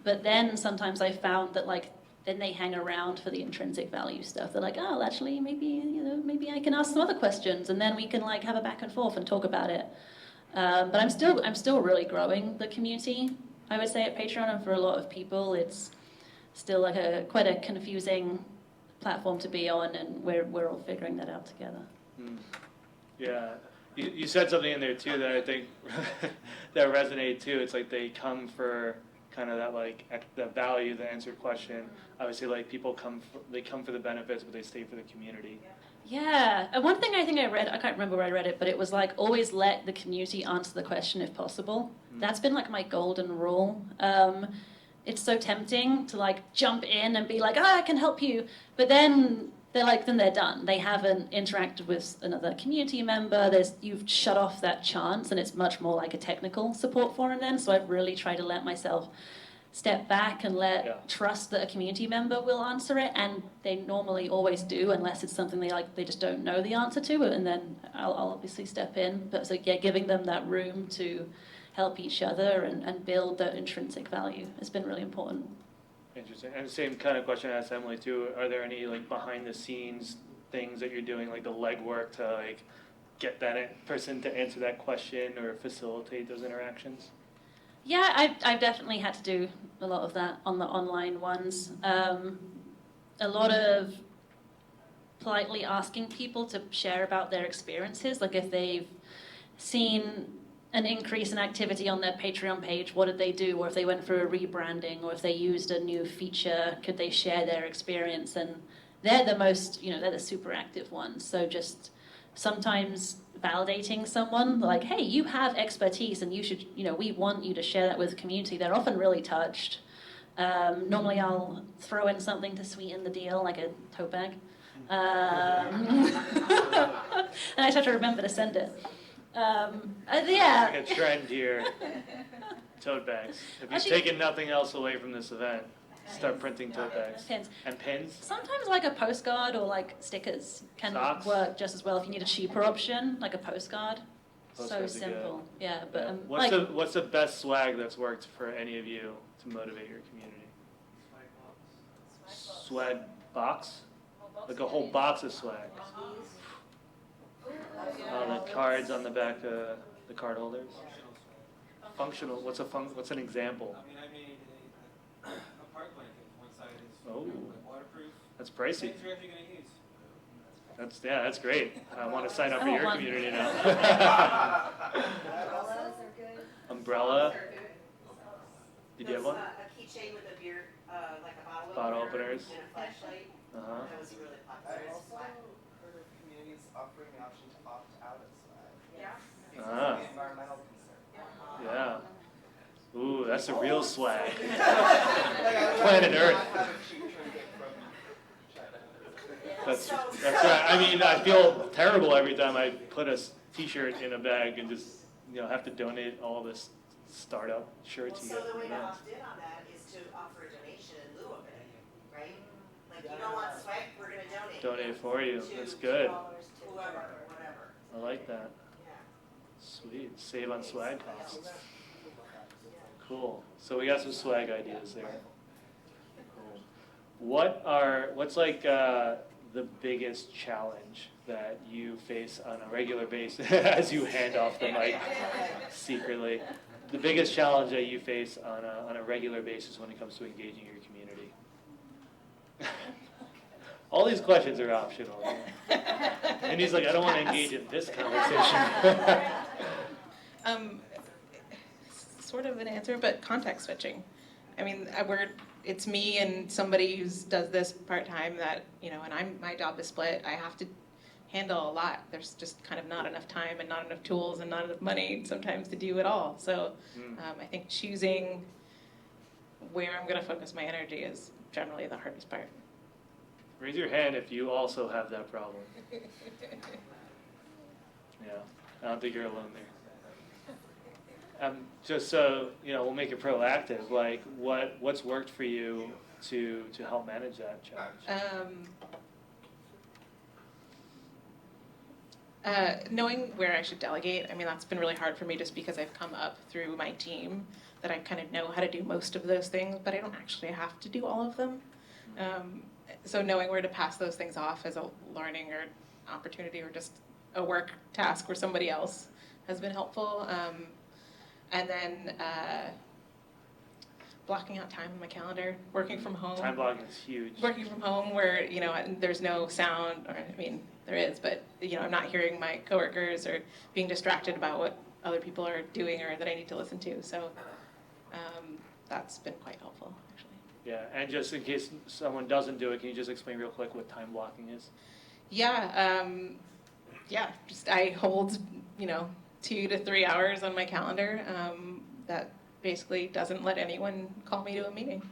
E: But then sometimes I found that like then they hang around for the intrinsic value stuff. They're like, oh, actually maybe I can ask some other questions, and then we can like have a back and forth and talk about it. But I'm still really growing the community. I would say at Patreon, and for a lot of people, it's still like quite a confusing platform to be on, and we're all figuring that out together.
D: Yeah, you said something in there too that I think that resonated too. It's like they come for kind of that like the value, the answered question. Obviously, like people come for the benefits, but they stay for the community.
E: Yeah, and one thing I think I read, I can't remember where I read it, but it was like always let the community answer the question if possible. That's been like my golden rule. It's so tempting to like jump in and be like, I can help you. But then they're done. They haven't interacted with another community member. You've shut off that chance, and it's much more like a technical support forum then. So I've really tried to let myself step back and trust that a community member will answer it. And they normally always do, unless it's something they just don't know the answer to. And then I'll obviously step in. But so giving them that room to help each other and build that intrinsic value has been really important.
D: Interesting. And the same kind of question I asked Emily too. Are there any like behind the scenes things that you're doing, like the legwork to like get that person to answer that question or facilitate those interactions?
E: Yeah, I've definitely had to do a lot of that on the online ones. A lot of politely asking people to share about their experiences, like if they've seen an increase in activity on their Patreon page, what did they do? Or if they went through a rebranding, or if they used a new feature, could they share their experience? And they're the most, they're the super active ones. So just sometimes validating someone, like, hey, you have expertise and you should, we want you to share that with the community. They're often really touched. Normally I'll throw in something to sweeten the deal, like a tote bag. And I just have to remember to send it. Yeah.
D: Like a trend here. Tote bags. If you've taken nothing else away from this event, start printing tote bags.
E: Pins.
D: And pins?
E: Sometimes like a postcard or like stickers can work just as well if you need a cheaper option, like a postcard.
D: Postcards
E: so simple. Yeah, but
D: what's the best swag that's worked for any of you to motivate your community? Swag box? Like a whole box of swag. The cards on the back of the card holders. Functional. What's an example?
G: I made a park blanket. One side is waterproof.
D: That's pricey.
G: Things you're actually going to use.
D: That's great. I want to sign up for your community now.
A: Umbrellas are good.
D: Umbrella. Did you have one?
H: A keychain with a beer, like a
D: Bottle openers.
H: and a flashlight. That was really popular.
I: I've also heard of communities offering the option to opt out of swag.
H: Yeah.
I: Because of the environmental concern.
D: Yeah. Ooh, that's a real swag. Planet Earth. That's right. I mean, I feel terrible every time I put a t-shirt in a bag and just have to donate all this startup shirts you
H: So
D: get.
H: the way to opt in on that is to offer a donation in lieu of it, right? Like, you don't want swag, we're gonna donate.
D: Donate it for you.
H: To
D: That's good.
H: whoever, whatever.
D: I like that.
H: Yeah.
D: Sweet. Save on swag costs. Cool. So we got some swag ideas there. Cool. What's like the biggest challenge that you face on a regular basis as you hand off the mic secretly? The biggest challenge that you face on a regular basis when it comes to engaging your community? All these questions are optional. And he's like, I don't want to engage in this conversation.
F: Sort of an answer, but context switching. I mean, it's me and somebody who does this part-time that, and my job is split. I have to handle a lot. There's just kind of not enough time and not enough tools and not enough money sometimes to do it all. So I think choosing where I'm going to focus my energy is generally the hardest part.
D: Raise your hand if you also have that problem. Yeah, I don't think you're alone there. Just so, we'll make it proactive, like what's worked for you to help manage that challenge?
F: Knowing where I should delegate, I mean, that's been really hard for me just because I've come up through my team that I kind of know how to do most of those things, but I don't actually have to do all of them. So knowing where to pass those things off as a learning or opportunity or just a work task for somebody else has been helpful. And then blocking out time in my calendar, working from home.
D: Time blocking is huge.
F: Working from home where, there's no sound, or I mean, there is, but, I'm not hearing my coworkers or being distracted about what other people are doing or that I need to listen to. So that's been quite helpful, actually.
D: Yeah, and just in case someone doesn't do it, can you just explain real quick what time blocking is?
F: Yeah, just I hold, 2 to 3 hours on my calendar. That basically doesn't let anyone call me to a meeting.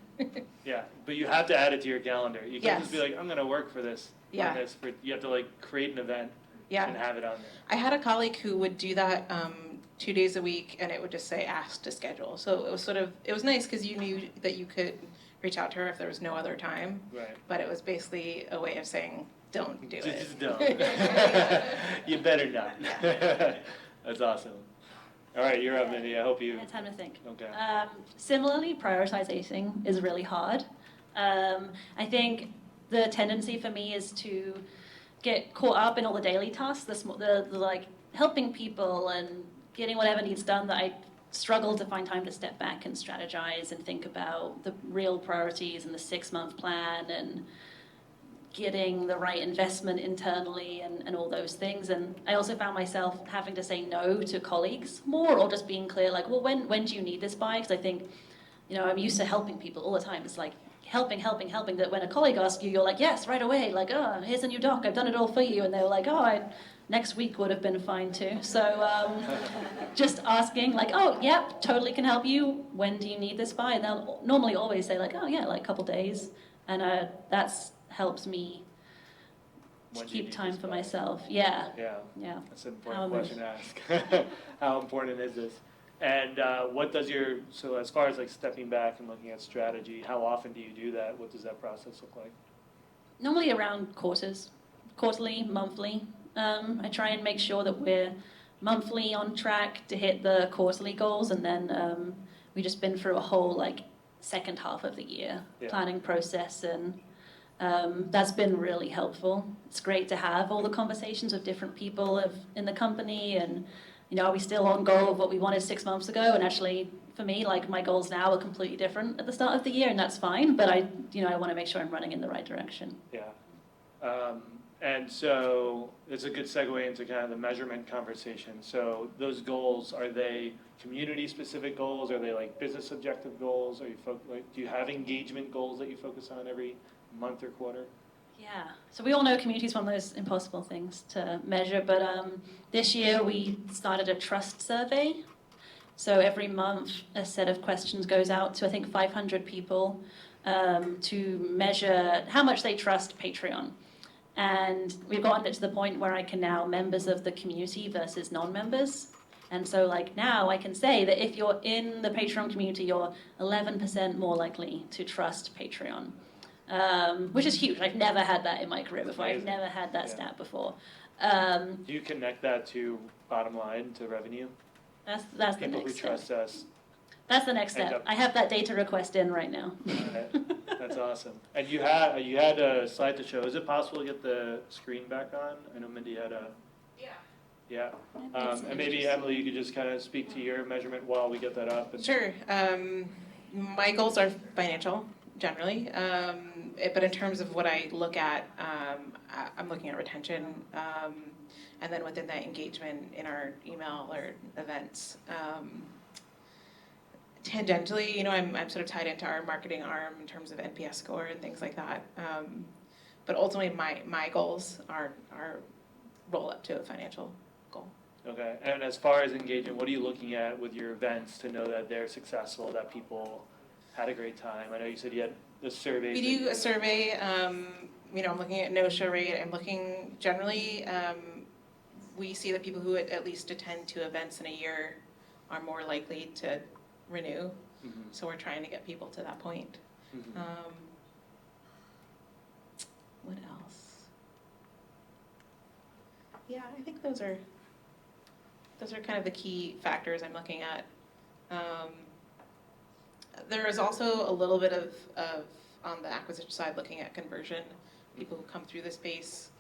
D: Yeah, but you have to add it to your calendar. You can't just be
F: Yes.
D: like, I'm going to work for this.
F: Yeah.
D: On this. You have to create an event and have it on there.
F: I had a colleague who would do that 2 days a week, and it would just say ask to schedule. So it was nice because you knew that you could reach out to her if there was no other time.
D: Right.
F: But it was basically a way of saying don't do it.
D: Just don't. You better not.
F: Yeah.
D: That's awesome. All right, you're up, Mindy. I hope you.
E: I had time to think.
D: Okay.
E: Similarly, prioritizing is really hard. I think the tendency for me is to get caught up in all the daily tasks, the helping people and getting whatever needs done, that I struggle to find time to step back and strategize and think about the real priorities and the 6-month plan and getting the right investment internally and all those things. And I also found myself having to say no to colleagues more, or just being clear, well, when do you need this by? Because I think, I'm used to helping people all the time. It's like helping, that when a colleague asks you, you're like, yes, right away, here's a new doc, I've done it all for you. And they were like, next week would have been fine too. So just asking, yep, totally can help you. When do you need this by? And they'll normally always say a couple days. And that's helps me to keep time for myself. Yeah.
D: Yeah. That's an important question to ask. How important is this? And what does so as far as stepping back and looking at strategy, how often do you do that? What does that process look like?
E: Normally around quarterly, monthly. I try and make sure that we're monthly on track to hit the quarterly goals, and then we just been through a whole second half of the year planning process, and that's been really helpful. It's great to have all the conversations with different people in the company, and are we still on goal of what we wanted 6 months ago? And actually, for me, my goals now are completely different at the start of the year, and that's fine. But I want to make sure I'm running in the right direction.
D: Yeah. And so it's a good segue into kind of the measurement conversation. So those goals, are they community-specific goals? Are they business objective goals? Are you do you have engagement goals that you focus on every month or quarter?
E: Yeah, so we all know community is one of those impossible things to measure, but this year we started a trust survey. So every month a set of questions goes out to, I think, 500 people to measure how much they trust Patreon. And we've gotten it to the point where I can now members of the community versus non-members. And so now I can say that if you're in the Patreon community, you're 11% more likely to trust Patreon. Which is huge. I've never had that in my career before. I've never had that stat before.
D: Do you connect that to bottom line, to revenue?
E: That's the
D: people
E: next
D: who trust
E: step.
D: us
E: That's the next
D: And
E: step. I have that data request in right now.
D: Alright, that's awesome. And you had a slide to show. Is it possible to get the screen back on? I know Mindy had a. Yeah. And maybe Emily, you could just kind of speak to your measurement while we get that up.
F: Sure. My goals are financial, generally. But in terms of what I look at, I'm looking at retention, and then within that engagement in our email or events. Tangentially, I'm sort of tied into our marketing arm in terms of NPS score and things like that. But ultimately, my goals are roll up to a financial goal.
D: Okay, and as far as engagement, what are you looking at with your events to know that they're successful, that people had a great time? I know you said you had the survey.
F: We do a survey. I'm looking at no-show rate. I'm looking generally. We see that people who at least attend 2 events in a year are more likely to renew.
D: Mm-hmm.
F: So we're trying to get people to that point.
D: Mm-hmm.
F: What else? Yeah, I think those are kind of the key factors I'm looking at. There is also a little bit of on the acquisition side looking at conversion, people who come through the space,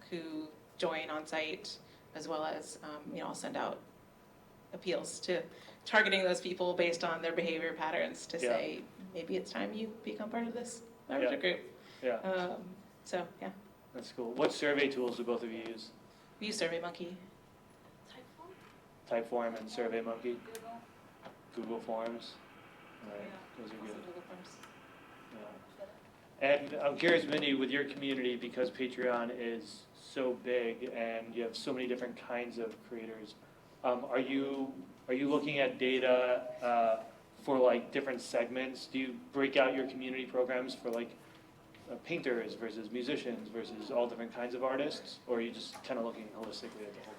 F: who join on site, as well as I'll send out appeals to targeting those people based on their behavior patterns to say maybe it's time you become part of this membership group.
D: Yeah.
F: So yeah.
D: That's cool. What survey tools do both of you use?
F: We use SurveyMonkey.
D: Typeform and SurveyMonkey? Google Forms? Right, those are good.
F: Google Forms.
D: Yeah. And I'm curious, Mindy, with your community, because Patreon is so big and you have so many different kinds of creators, are you looking at data for like different segments? Do you break out your community programs for like painters versus musicians versus all different kinds of artists, or are you just kind of looking holistically at the whole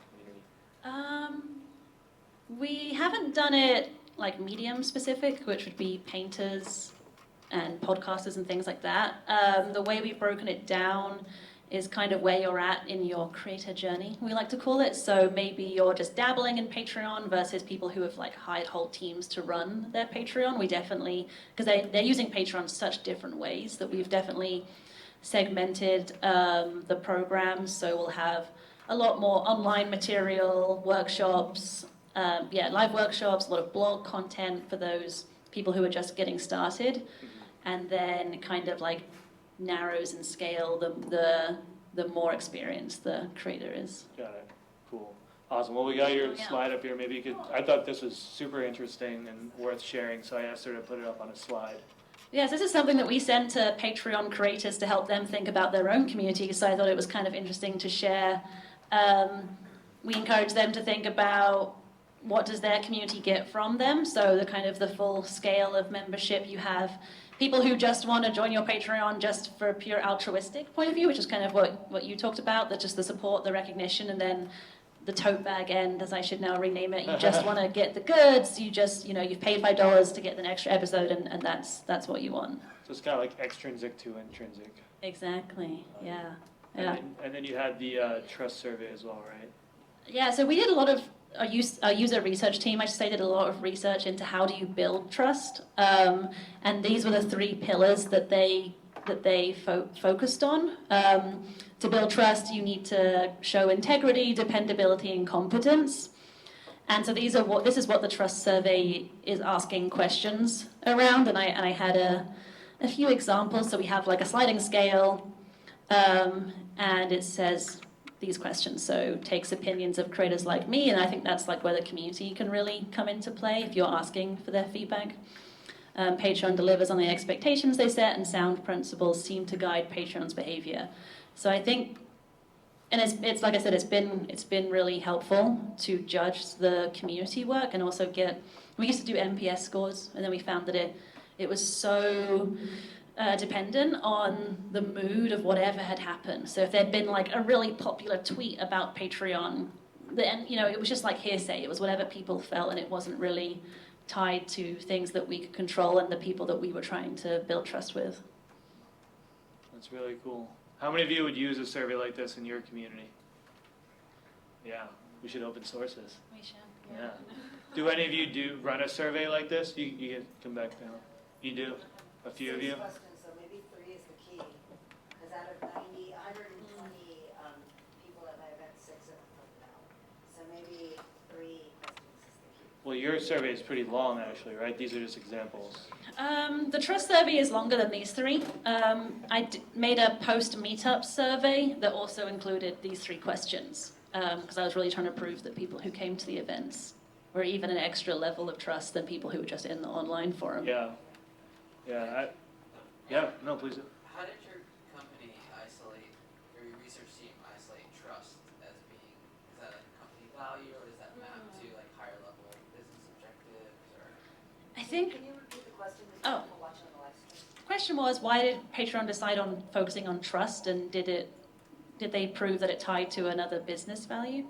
D: community?
E: We haven't done it like medium specific, which would be painters and podcasters and things like that. The way we've broken it down is kind of where you're at in your creator journey, we like to call it. So maybe you're just dabbling in Patreon versus people who have like hired whole teams to run their Patreon. We definitely, because they're using Patreon such different ways that we've definitely segmented the programs. So we'll have a lot more online material, workshops, live workshops, a lot of blog content for those people who are just getting started, and then kind of like narrows in scale the more experienced the creator is.
D: Got it. Cool. Awesome. Well, we got your slide up here. Maybe you could, I thought this was super interesting and worth sharing, so I asked her to put it up on a slide.
E: Yes, this is something that we send to Patreon creators to help them think about their own community, so I thought it was kind of interesting to share. We encourage them to think about what does their community get from them, so the kind of the full scale of membership. You have people who just want to join your Patreon just for a pure altruistic point of view, which is kind of what you talked about, that just the support, the recognition, and then the tote bag end, as I should now rename it. You just want to get the goods, you just, you've paid $5 to get an extra episode, and that's what you want.
D: So it's kind of like extrinsic to intrinsic.
E: Exactly, yeah.
D: And then you had the trust survey as well, right?
E: Yeah, so we did a lot of, our user research team, I should say, did a lot of research into how do you build trust. And these were the 3 pillars that they focused on. To build trust, you need to show integrity, dependability, and competence. And so this is what the trust survey is asking questions around. And I had a few examples. So we have like a sliding scale, and it says these questions. So takes opinions of creators like me, and I think that's like where the community can really come into play if you're asking for their feedback. Patreon delivers on the expectations they set, and sound principles seem to guide Patreon's behavior. So I think, and it's like I said, it's been really helpful to judge the community work, and also we used to do NPS scores, and then we found that it was so dependent on the mood of whatever had happened. So if there'd been like a really popular tweet about Patreon, then it was just like hearsay. It was whatever people felt, and it wasn't really tied to things that we could control and the people that we were trying to build trust with.
D: That's really cool. How many of you would use a survey like this in your community? Yeah, we should open source this.
E: We should.
D: Yeah. Do any of you run a survey like this? You can come back down. You do? A few of you?
H: 6 questions, so maybe 3 is the key. Because out of 90, 120 people at my event, 6 of them filled it out. So maybe 3 questions is the key.
D: Well, your survey is pretty long, actually, right? These are just examples.
E: The trust survey is longer than these 3. Made a post-meetup survey that also included these 3 questions because I was really trying to prove that people who came to the events were even an extra level of trust than people who were just in the online forum.
D: Yeah. No, please.
J: How did your company isolate, or your research team isolate trust as being, is that like a company value, or does that map to like higher level business objectives, or?
E: I think.
H: Can you repeat the question?
E: Oh.
H: People watching on the live stream.
E: The question was, why did Patreon decide on focusing on trust, and did they prove that it tied to another business value?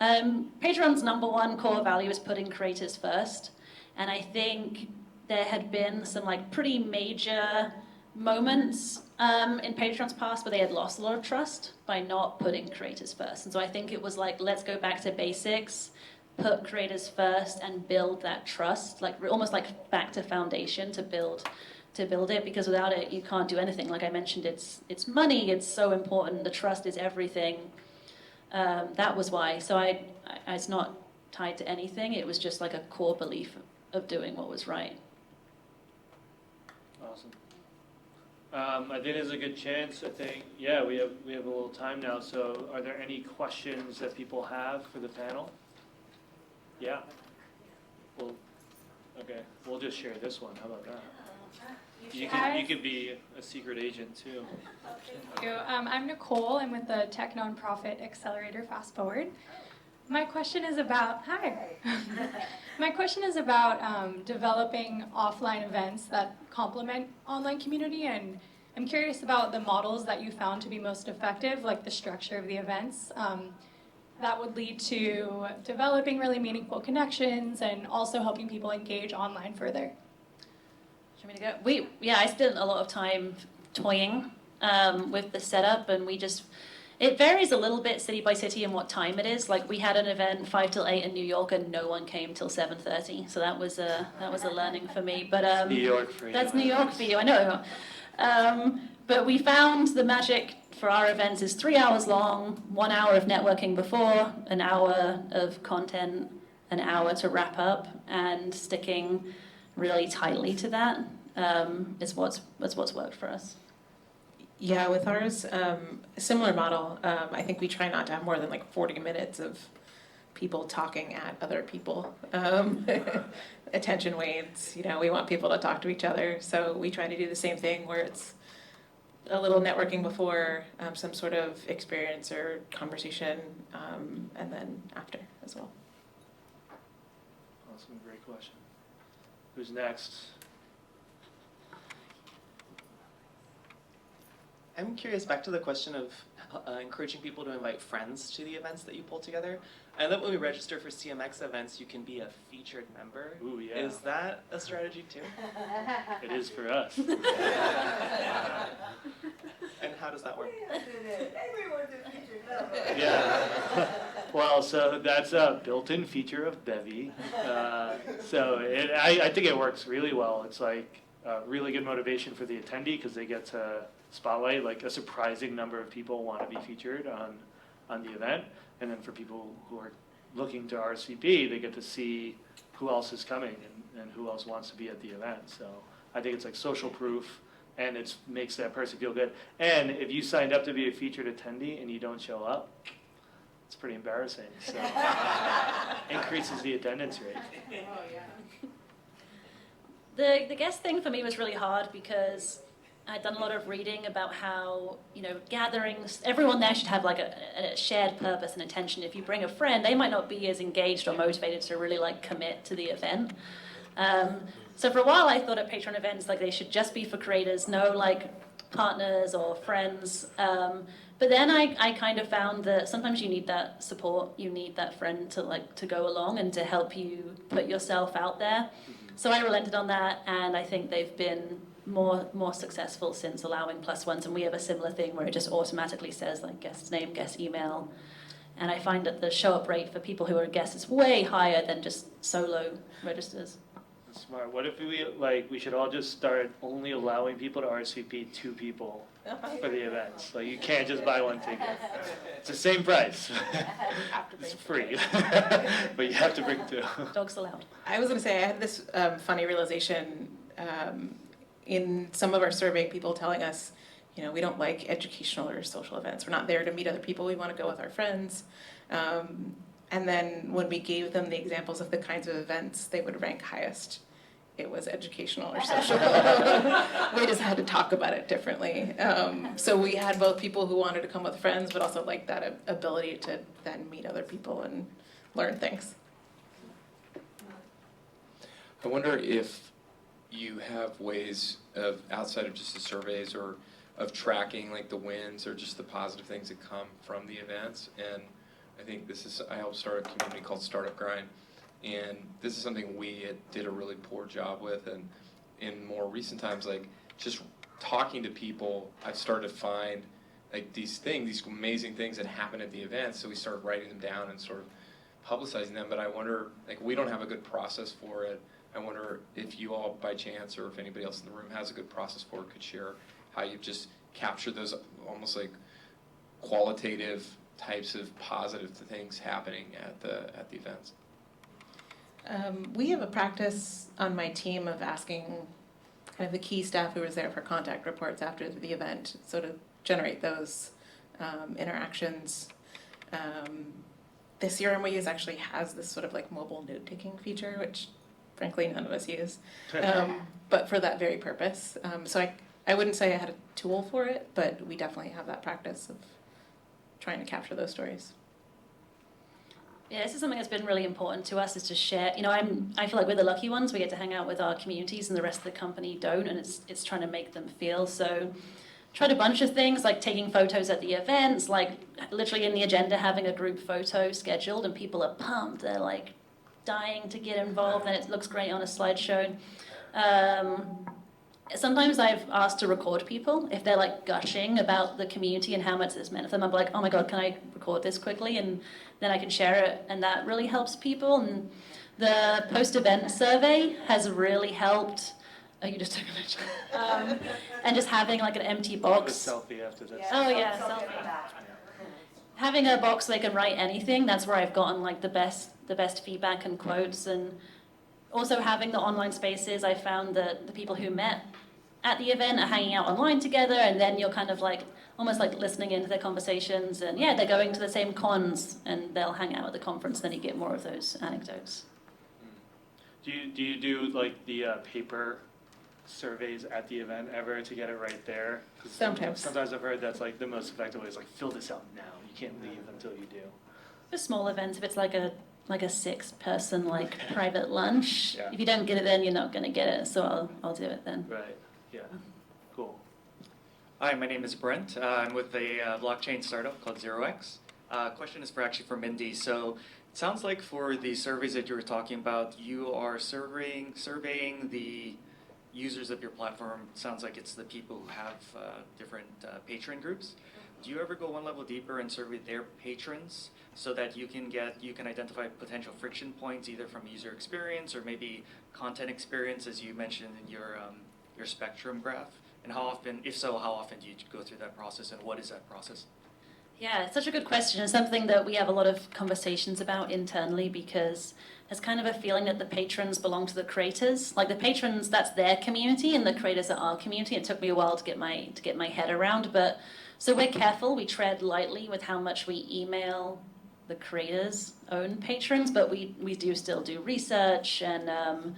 E: Patreon's #1 core value is putting creators first, and I think there had been some like pretty major moments in Patreon's past where they had lost a lot of trust by not putting creators first. And so I think it was like, let's go back to basics, put creators first, and build that trust, like almost like back to foundation to build it, because without it you can't do anything. Like I mentioned, it's money, it's so important, the trust is everything. That was why. So it's not tied to anything, it was just like a core belief of doing what was right.
D: Awesome. I think there's a good chance. I think, yeah, we have a little time now. So, are there any questions that people have for the panel? Yeah. We'll just share this one. How about that? You could be a secret agent too.
K: Thank you. I'm Nicole. I'm with the tech nonprofit Accelerator Fast Forward. My question is about My question is about developing offline events that complement online community, and I'm curious about the models that you found to be most effective, like the structure of the events that would lead to developing really meaningful connections and also helping people engage online further.
E: Do you want me to go? I spent a lot of time toying with the setup, and it varies a little bit city by city and what time it is. Like we had an event 5 till 8 in New York, and no one came till 7:30. So that was a learning for me. But
D: New York for you.
E: That's New York for you. I know. But we found the magic for our events is 3 hours long, 1 hour of networking before, an hour of content, an hour to wrap up, and sticking really tightly to that is what's worked for us.
F: Yeah, with ours, similar model. I think we try not to have more than like 40 minutes of people talking at other people. Attention waits, we want people to talk to each other. So we try to do the same thing where it's a little networking before, some sort of experience or conversation, and then after as well.
D: Awesome, great question. Who's next?
I: I'm curious, back to the question of encouraging people to invite friends to the events that you pull together. I love when we register for CMX events, you can be a featured member.
D: Ooh, yeah.
I: Is that a strategy too?
D: It is for us.
I: And how does that work?
H: Everyone's a featured member.
D: Yeah. Well, so that's a built-in feature of Bevy. I think it works really well. It's like really good motivation for the attendee because they get to spotlight, like a surprising number of people want to be featured on the event. And then for people who are looking to RSVP, they get to see who else is coming and who else wants to be at the event. So I think it's like social proof, and it makes that person feel good. And if you signed up to be a featured attendee and you don't show up, it's pretty embarrassing. So increases the attendance rate.
H: Oh,
E: The
H: yeah.
E: guest thing for me was really hard because I'd done a lot of reading about how, gatherings, everyone there should have like a shared purpose and intention. If you bring a friend, they might not be as engaged or motivated to really like commit to the event. So for a while I thought at Patreon events like they should just be for creators, no like partners or friends. But then I kind of found that sometimes you need that support, you need that friend to go along and to help you put yourself out there. So I relented on that, and I think they've been more successful since allowing +1s, and we have a similar thing where it just automatically says like guest name, guest email, And I find that the show-up rate for people who are guests is way higher than just solo registers.
D: Smart. What if we should all just start only allowing people to RSVP 2 people for the events? Like you can't just buy 1 ticket. It's the same price. It's free, but you have to bring 2.
E: Dogs allowed.
F: I was going to say, I had this funny realization in some of our surveying people telling us, we don't like educational or social events. We're not there to meet other people. We want to go with our friends. And then when we gave them the examples of the kinds of events they would rank highest, it was educational or social. We just had to talk about it differently. So we had both people who wanted to come with friends, but also like that ability to then meet other people and learn things.
B: I wonder if you have ways of, outside of just the surveys or of tracking like the wins or just the positive things that come from the events. And I think I helped start a community called Startup Grind. And this is something we did a really poor job with. And in more recent times, like just talking to people, I've started to find like these amazing things that happen at the event. So we started writing them down and sort of publicizing them. But I wonder, like we don't have a good process for it. I wonder if you all by chance or if anybody else in the room has a good process for it, could share how you've just captured those almost like qualitative types of positive things happening at the events.
F: We have a practice on my team of asking kind of the key staff who was there for contact reports after the event, so to generate those interactions. The CRM we use actually has this sort of like mobile note-taking feature, which frankly none of us use, but for that very purpose. So I wouldn't say I had a tool for it, but we definitely have that practice of trying to capture those stories.
E: Yeah, this is something that's been really important to us, is to share. I feel like we're the lucky ones. We get to hang out with our communities and the rest of the company don't, and it's trying to make them feel. So tried a bunch of things, like taking photos at the events, like literally in the agenda having a group photo scheduled, and people are pumped. They're like dying to get involved, and it looks great on a slideshow. Sometimes I've asked to record people if they're like gushing about the community and how much it's meant for them. I'm like, oh my god, can I record this quickly? And then I can share it, and that really helps people. And the post-event survey has really helped. Oh, you just took a picture. And just having like an empty box.
D: A selfie after this.
E: Oh yeah, selfie. Having a box they can write anything. That's where I've gotten like the best feedback and quotes. And also having the online spaces, I found that the people who met at the event are hanging out online together, and then you're kind of like almost like listening into their conversations, and yeah, they're going to the same cons and they'll hang out at the conference, then you get more of those anecdotes.
D: Do you do like the paper surveys at the event ever to get it right there? 'Cause
F: Sometimes
D: I've heard that's like the most effective way is like fill this out now. You can't leave until you do.
E: For small events, if it's like a 6-person like private lunch,
D: Yeah.
E: if you don't get it then, you're not going to get it, so I'll do it then.
D: Right. Yeah. Cool.
L: Hi, my name is Brent. I'm with a blockchain startup called 0x. Question is actually for Mindy. So it sounds like for the surveys that you were talking about, you are surveying the users of your platform. It sounds like it's the people who have different patron groups. Do you ever go one level deeper and survey their patrons so that you can identify potential friction points either from user experience or maybe content experience, as you mentioned in your spectrum graph? And how often, if so, how often do you go through that process, and what is that process?
E: Yeah, it's such a good question. It's something that we have a lot of conversations about internally, because there's kind of a feeling that the patrons belong to the creators. Like the patrons, that's their community, and the creators are our community. It took me a while to get my head around, but so we're careful. We tread lightly with how much we email the creators' own patrons, but we do still do research, and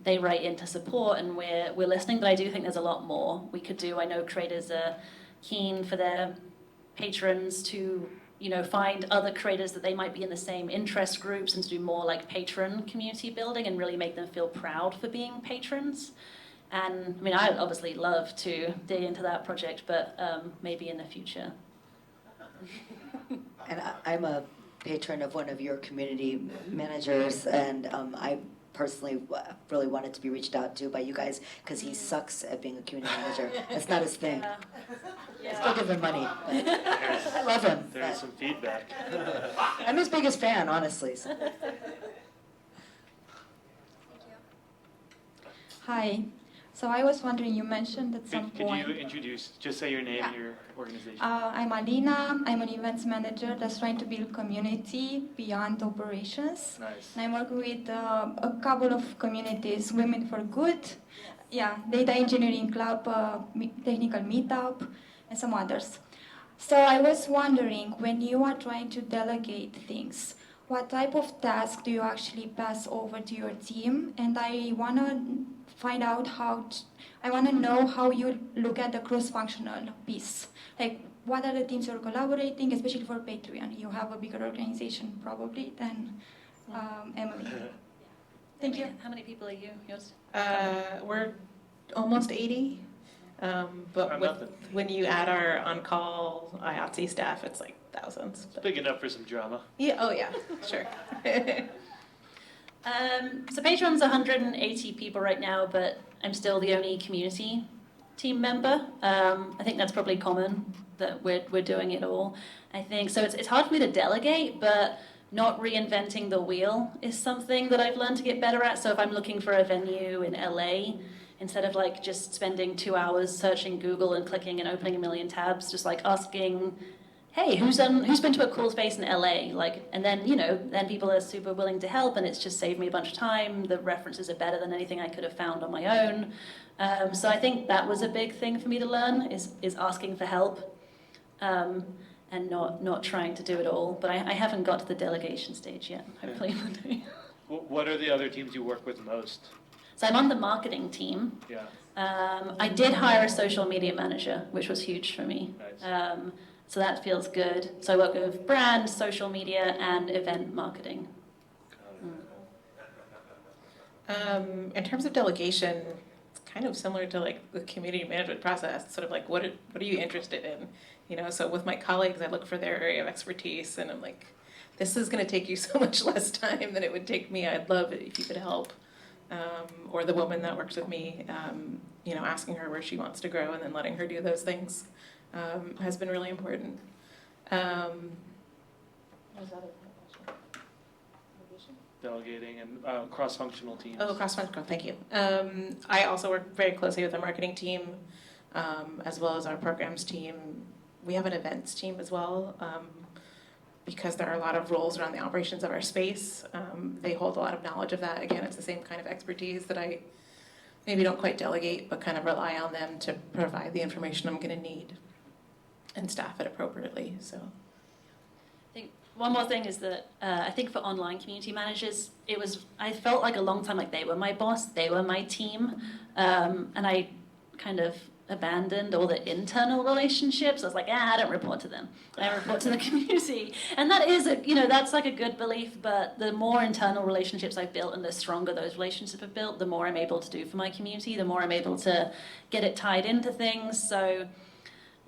E: they write in to support, and we're listening. But I do think there's a lot more we could do. I know creators are keen for their patrons to, find other creators that they might be in the same interest groups, and to do more like patron community building and really make them feel proud for being patrons. And I mean, I'd obviously love to dig into that project, but maybe in the future.
A: And I'm a patron of one of your community managers, and I personally really wanted to be reached out to by you guys because he sucks at being a community manager. That's not his thing. Still give him money, but I love him.
D: There's some feedback.
A: I'm his biggest fan, honestly. So.
M: Hi. So I was wondering, you mentioned at some
D: Could
M: point.
D: you introduce, just say your name and your organization?
M: I'm Alina. I'm an events manager that's trying to build community beyond operations.
D: Nice.
M: And I'm working with a couple of communities, Women for Good, Data Engineering Club, Technical Meetup, and some others. So I was wondering, when you are trying to delegate things, what type of task do you actually pass over to your team? And I want to find out I want to know how you look at the cross-functional piece. Like, what are the teams you're collaborating, especially for Patreon? You have a bigger organization probably than Emily. Thank you.
E: How many people are you? Yours?
F: We're almost 80. But
D: nothing.
F: when you add our on-call IATSE staff, it's like thousands. But
D: Big enough for some drama.
F: yeah, oh yeah, sure.
E: So Patreon's 180 people right now, but I'm still the only community team member. I think that's probably common that we're doing it all. I think so. It's hard for me to delegate, but not reinventing the wheel is something that I've learned to get better at. So if I'm looking for a venue in LA, instead of like just spending 2 hours searching Google and clicking and opening a million tabs, just like asking, hey, who's been to a cool space in LA? Like, and then, then people are super willing to help, and it's just saved me a bunch of time. The references are better than anything I could have found on my own. So I think that was a big thing for me to learn, is asking for help, and not trying to do it all. But I haven't got to the delegation stage yet. Hopefully one day.
D: What are the other teams you work with most?
E: So I'm on the marketing team.
D: Yeah.
E: I did hire a social media manager, which was huge for me.
D: Nice.
E: So that feels good. So I work with brand, social media, and event marketing.
F: In terms of delegation, it's kind of similar to like the community management process. It's sort of like, what are you interested in? So with my colleagues, I look for their area of expertise, and I'm like, this is going to take you so much less time than it would take me. I'd love it if you could help. Or the woman that works with me, asking her where she wants to grow and then letting her do those things has been really important. What was that?
D: Delegating and cross-functional teams.
F: Oh, cross-functional, thank you. I also work very closely with the marketing team, as well as our programs team. We have an events team as well, because there are a lot of roles around the operations of our space. They hold a lot of knowledge of that. Again, it's the same kind of expertise that I maybe don't quite delegate, but kind of rely on them to provide the information I'm going to need and staff it appropriately. So,
E: I think one more thing is that I think for online community managers, I felt like a long time like they were my boss, they were my team, and I kind of abandoned all the internal relationships. I was like, I don't report to them. I report to the community. And that is that's like a good belief, but the more internal relationships I've built and the stronger those relationships have built, the more I'm able to do for my community, the more I'm able to get it tied into things. So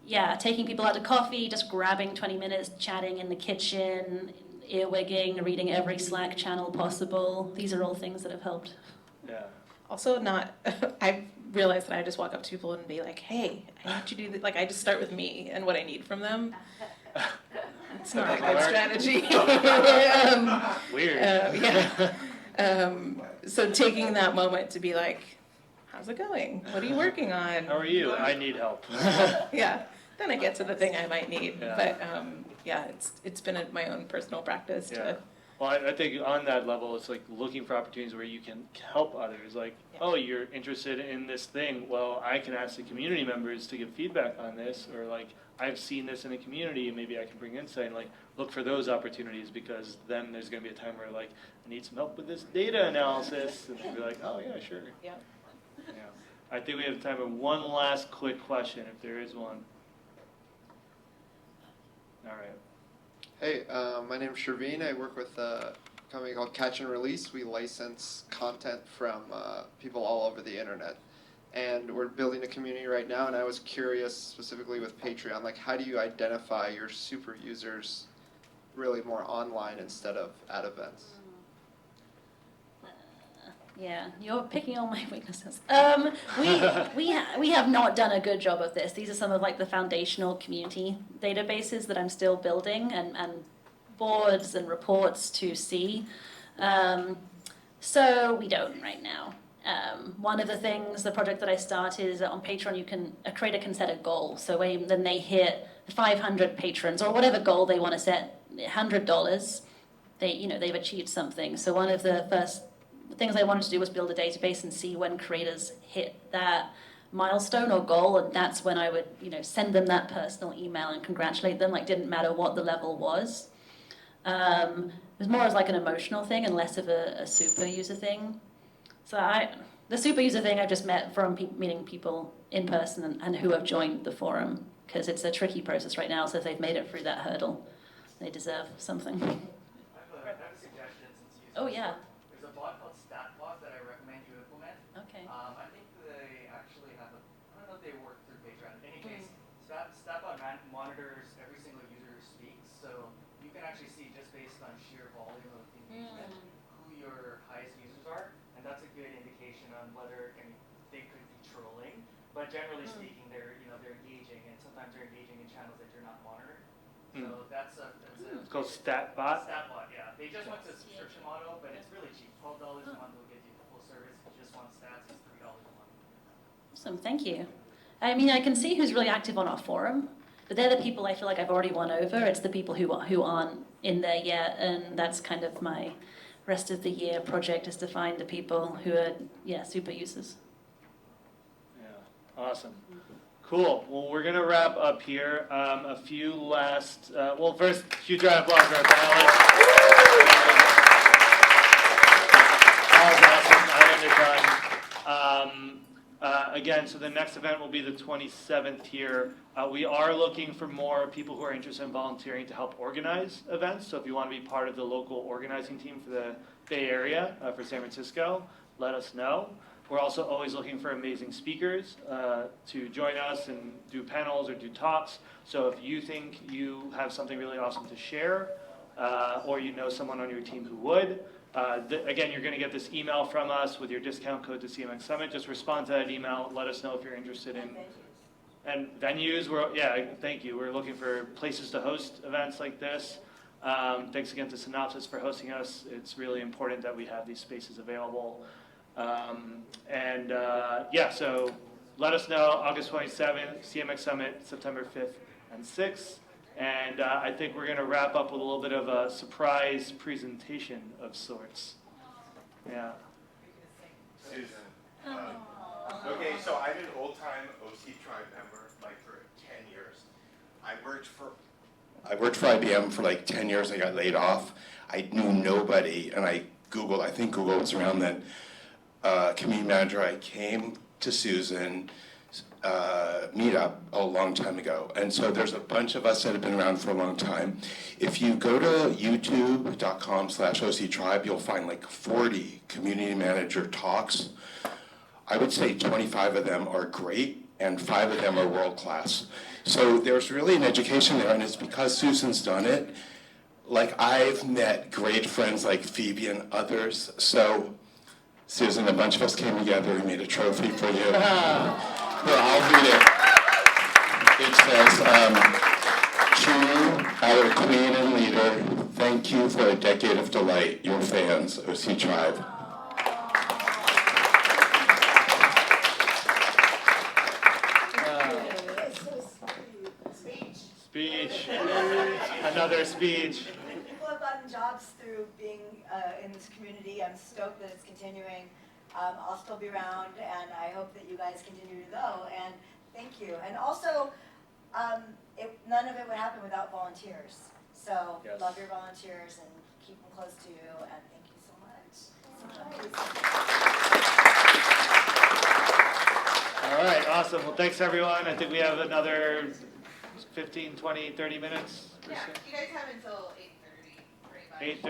E: yeah, taking people out to coffee, just grabbing 20 minutes, chatting in the kitchen, earwigging, reading every Slack channel possible. These are all things that have helped.
D: Yeah.
F: also I've realized that I just walk up to people and be like, hey, I need you to do this. Like, I just start with me and what I need from them. It's not a good strategy.
D: Weird.
F: So taking that moment to be like, how's it going? What are you working on?
D: How are you? I need help.
F: Yeah. Then I get to the thing I might need.
D: Yeah.
F: But it's been my own personal practice to.
D: Well, I think on that level, it's like looking for opportunities where you can help others. Like, oh, you're interested in this thing. Well, I can ask the community members to give feedback on this, or like, I've seen this in the community, and maybe I can bring insight. And like, look for those opportunities, because then there's going to be a time where like, I need some help with this data analysis, and they'll be like, oh yeah, sure.
F: Yeah.
D: Yeah. I think we have time for one last quick question, if there is one. All right.
N: Hey, my name's Sherveen. I work with a company called Catch and Release. We license content from people all over the internet. And we're building a community right now, and I was curious, specifically with Patreon, like, how do you identify your super users really more online instead of at events?
E: Yeah, you're picking on my weaknesses. We have not done a good job of this. These are some of like the foundational community databases that I'm still building and boards and reports to see. So we don't right now. One of the things, the project that I started is that on Patreon, a creator can set a goal. So when then they hit 500 patrons or whatever goal they want to set, $100, they've achieved something. So one of the first things I wanted to do was build a database and see when creators hit that milestone or goal, and that's when I would, send them that personal email and congratulate them. Like, didn't matter what the level was. It was more as like an emotional thing and less of a super user thing. So the super user thing I've just met from meeting people in person and who have joined the forum, because it's a tricky process right now. So if they've made it through that hurdle, they deserve something.
L: I have a suggestion since you.
E: Oh yeah.
L: There's a bot called StatBot that I recommend you implement.
E: Okay.
L: I think they actually have I don't know if they work through Patreon. In any case, StatBot monitors every single user who speaks, so you can actually see just based on sheer volume of engagement who your highest users are, and that's a good indication on whether they could be trolling. But generally speaking, they're engaging, and sometimes they're engaging in channels that you're not monitoring. So that's a
D: It's called StatBot.
L: StatBot, yeah. They just went to a subscription model, but it's really cheap. $12 a month will give you the full service. If you just want stats, it's $3 a month.
E: Awesome, thank you. I mean, I can see who's really active on our forum, but they're the people I feel like I've already won over. It's the people who aren't in there yet, and that's kind of my rest of the year project, is to find the people who are, super users.
D: Yeah, awesome. Cool. Well, we're going to wrap up here. A few last, first, huge round of applause for our panelists. Again, so the next event will be the 27th here. We are looking for more people who are interested in volunteering to help organize events. So if you want to be part of the local organizing team for the Bay Area, for San Francisco, let us know. We're also always looking for amazing speakers to join us and do panels or do talks. So if you think you have something really awesome to share, or you know someone on your team who would, again, you're going to get this email from us with your discount code to CMX Summit. Just respond to that email. Let us know if you're interested in. And venues, thank you. We're looking for places to host events like this. Thanks again to Synopsys for hosting us. It's really important that we have these spaces available. So let us know, August 27th, CMX Summit, September 5th and 6th. And I think we're going to wrap up with a little bit of a surprise presentation of sorts. Yeah.
O: Susan. Okay, so I'm an old-time OCTRIBE member, for 10 years. I worked for IBM for 10 years. I got laid off. I knew nobody, and I think Google was around then. Community manager, I came to Susan Meetup a long time ago. And so there's a bunch of us that have been around for a long time. If you go to youtube.com/OCTRIBE, you'll find 40 community manager talks. I would say 25 of them are great, and 5 of them are world class. So there's really an education there, and it's because Susan's done it. I've met great friends like Phoebe and others. So Susan, a bunch of us came together and made a trophy for you. Here, I'll read it. It says, to our queen and leader, thank you for a decade of delight. Your fans, OCTRIBE.
D: Speech. Another speech.
H: People have gotten jobs through being in this community. I'm stoked that it's continuing. I'll still be around, and I hope that you guys continue to go. And thank you. And also, none of it would happen without volunteers. So love your volunteers and keep them close to you. And thank you so much.
D: All right, awesome. Well, thanks, everyone. I think we have another 15, 20, 30 minutes.
C: Yeah, you guys have until 8:30.
D: 8:30.